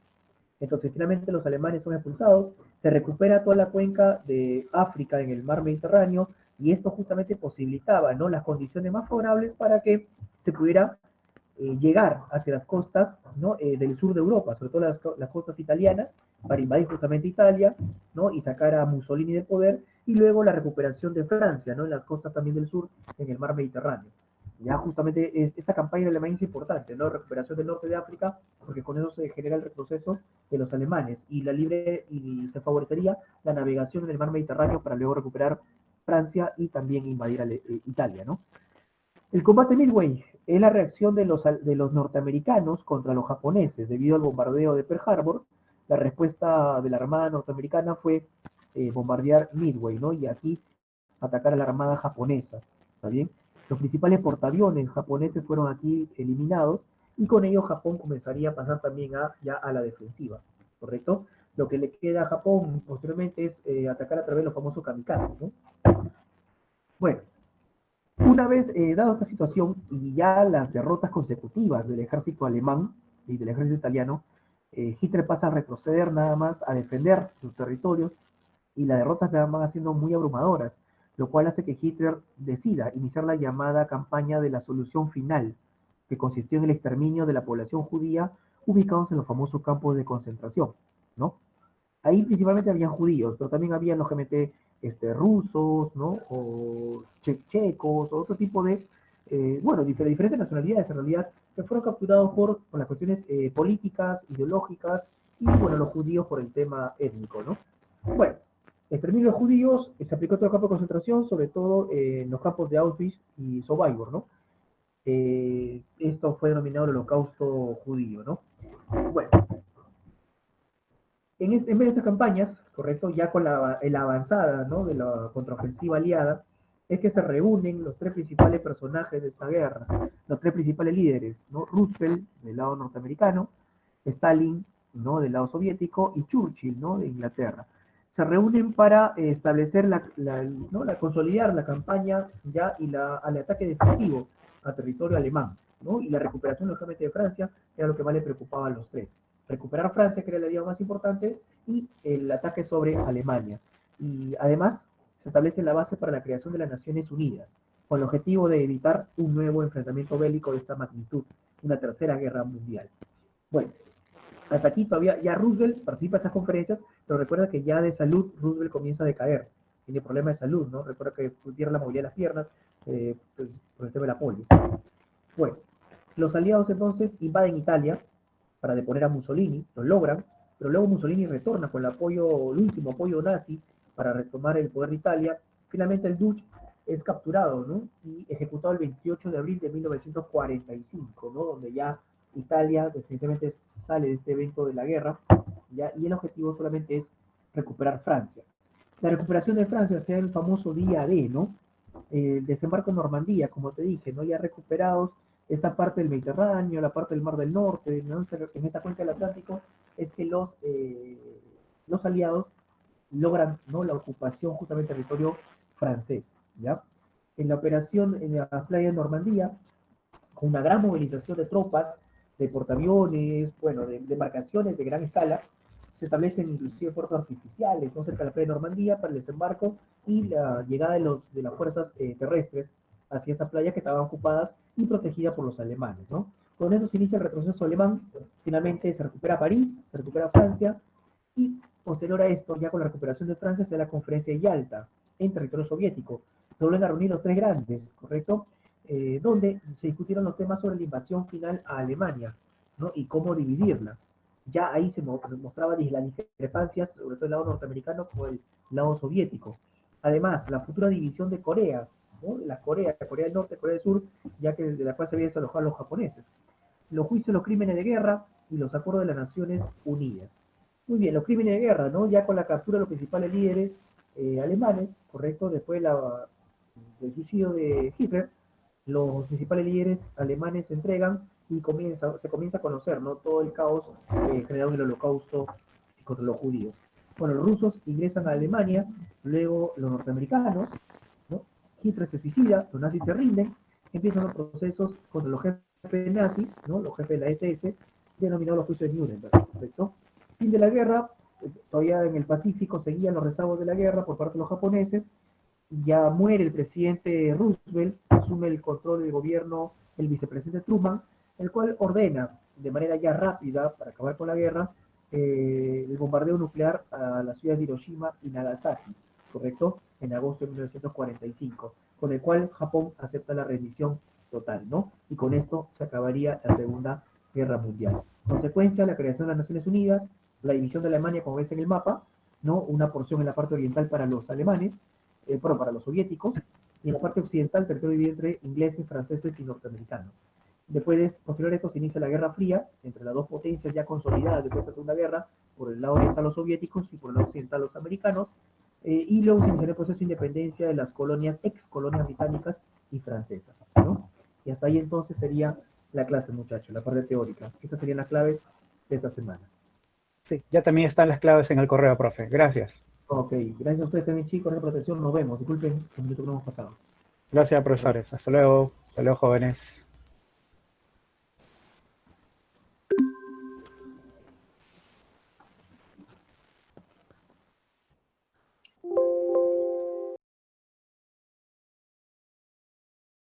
Entonces, finalmente los alemanes son expulsados, se recupera toda la cuenca de África en el mar Mediterráneo, y esto justamente posibilitaba, ¿no? Las condiciones más favorables para que se pudiera llegar hacia las costas, ¿no? Del sur de Europa, sobre todo las costas italianas, para invadir justamente Italia, ¿no? Y sacar a Mussolini del poder, y luego la recuperación de Francia, ¿no? En las costas también del sur, en el mar Mediterráneo. Ya justamente esta campaña de Alemania es importante, ¿no? Recuperación del norte de África, porque con eso se genera el retroceso de los alemanes y se favorecería la navegación en el mar Mediterráneo para luego recuperar Francia y también invadir Italia, ¿no? El combate Midway es la reacción de los norteamericanos contra los japoneses debido al bombardeo de Pearl Harbor. La respuesta de la Armada norteamericana fue bombardear Midway, ¿no? Y aquí atacar a la Armada japonesa, ¿está bien? Los principales portaaviones japoneses fueron aquí eliminados y con ello Japón comenzaría a pasar también ya a la defensiva, ¿correcto? Lo que le queda a Japón posteriormente es atacar a través de los famosos kamikazes, ¿no? Bueno, una vez dada esta situación y ya las derrotas consecutivas del ejército alemán y del ejército italiano, Hitler pasa a retroceder nada más, a defender sus territorios y las derrotas van siendo muy abrumadoras, lo cual hace que Hitler decida iniciar la llamada campaña de la solución final, que consistió en el exterminio de la población judía ubicados en los famosos campos de concentración, ¿no? Ahí principalmente habían judíos, pero también habían lógicamente rusos, ¿no? O checos, o otro tipo de, bueno, diferentes nacionalidades en realidad, que fueron capturados por las cuestiones políticas, ideológicas, y bueno, los judíos por el tema étnico, ¿no? Bueno, el exterminio de los judíos se aplicó en todo el campo de concentración, sobre todo en los campos de Auschwitz y Survivor, ¿no? Esto fue denominado el Holocausto judío, ¿no? Bueno, en medio de estas campañas, correcto, ya con la avanzada, ¿no? De la contraofensiva aliada, es que se reúnen los tres principales personajes de esta guerra, los tres principales líderes, ¿no? Roosevelt del lado norteamericano, Stalin, ¿no? Del lado soviético, y Churchill, ¿no? De Inglaterra. Se reúnen para establecer ¿no? Consolidar la campaña ya y al ataque definitivo a territorio alemán, ¿no? Y la recuperación lógicamente de Francia era lo que más le preocupaba a los tres. Recuperar Francia, que era el aliado más importante, y el ataque sobre Alemania. Y además se establece la base para la creación de las Naciones Unidas, con el objetivo de evitar un nuevo enfrentamiento bélico de esta magnitud, una tercera guerra mundial. Bueno, hasta aquí todavía ya Roosevelt participa en estas conferencias, pero recuerda que ya de salud Roosevelt comienza a decaer, tiene problemas de salud, ¿no? Recuerda que pierde la movilidad de las piernas pues, por el tema de la polio. Bueno, los aliados entonces invaden Italia para deponer a Mussolini, lo logran, pero luego Mussolini retorna con el último apoyo nazi para retomar el poder de Italia. Finalmente el Duce es capturado, ¿no? Y ejecutado el 28 de abril de 1945, ¿no? Donde ya Italia definitivamente sale de este evento de la guerra, ¿ya? Y el objetivo solamente es recuperar Francia. La recuperación de Francia sea el famoso día D, ¿no? El desembarco en Normandía, como te dije, ¿no? Ya recuperados esta parte del Mediterráneo, la parte del Mar del Norte, ¿no? En esta cuenca del Atlántico, es que los aliados logran, ¿no? La ocupación justamente del territorio francés, ¿ya? En la operación en la playa de Normandía, con una gran movilización de tropas, de portaaviones, bueno, de embarcaciones de gran escala, se establecen inclusive puertos artificiales, ¿no? Cerca de la playa de Normandía para el desembarco y la llegada de las fuerzas terrestres hacia esta playa que estaban ocupadas y protegidas por los alemanes, ¿no? Con eso se inicia el retroceso alemán, finalmente se recupera París, se recupera Francia, y posterior a esto, ya con la recuperación de Francia, se da la conferencia de Yalta, en territorio soviético. Se vuelven a reunir los tres grandes, ¿correcto? Donde se discutieron los temas sobre la invasión final a Alemania, ¿no? Y cómo dividirla. Ya ahí se mostraba las discrepancias, sobre todo el lado norteamericano con el lado soviético. Además, la futura división de Corea, ¿no? Corea del Norte, Corea del Sur, ya que de la cual se habían desalojado a los japoneses. Los juicios, los crímenes de guerra y los acuerdos de las Naciones Unidas. Muy bien, los crímenes de guerra, ¿no? Ya con la captura de los principales líderes alemanes, ¿correcto? Después del suicidio de Hitler, los principales líderes alemanes se entregan y se comienza a conocer, ¿no? Todo el caos generado en el Holocausto contra los judíos. Bueno, los rusos ingresan a Alemania, luego los norteamericanos, ¿no? Hitler se suicida, los nazis se rinden, empiezan los procesos contra los jefes nazis, ¿no? Los jefes de la SS, denominados los juicios de Nuremberg, ¿correcto? Fin de la guerra, todavía en el Pacífico seguían los rezagos de la guerra por parte de los japoneses, ya muere el presidente Roosevelt, asume el control del gobierno el vicepresidente Truman, el cual ordena de manera ya rápida, para acabar con la guerra, el bombardeo nuclear a las ciudades de Hiroshima y Nagasaki, ¿correcto? En agosto de 1945, con el cual Japón acepta la rendición total, ¿no? Y con esto se acabaría la Segunda Guerra Mundial. Consecuencia, la creación de las Naciones Unidas, la división de Alemania, como ves en el mapa, ¿no? Una porción en la parte oriental para los alemanes, para los soviéticos, y en la parte occidental, territorio dividido entre ingleses, franceses y norteamericanos. Posterior a esto se inicia la Guerra Fría, entre las dos potencias ya consolidadas después de la Segunda Guerra, por el lado oriental los soviéticos y por el lado occidental los americanos, y luego se inicia el proceso de independencia de las colonias, ex colonias británicas y francesas, ¿no? Y hasta ahí entonces sería la clase, muchachos, la parte teórica. Estas serían las claves de esta semana. Sí, ya también están las claves en el correo, profe. Gracias. Ok, gracias a ustedes también, chicos, de protección. Nos vemos. Disculpen el minuto que no hemos pasado. Gracias, profesores. Hasta luego, jóvenes.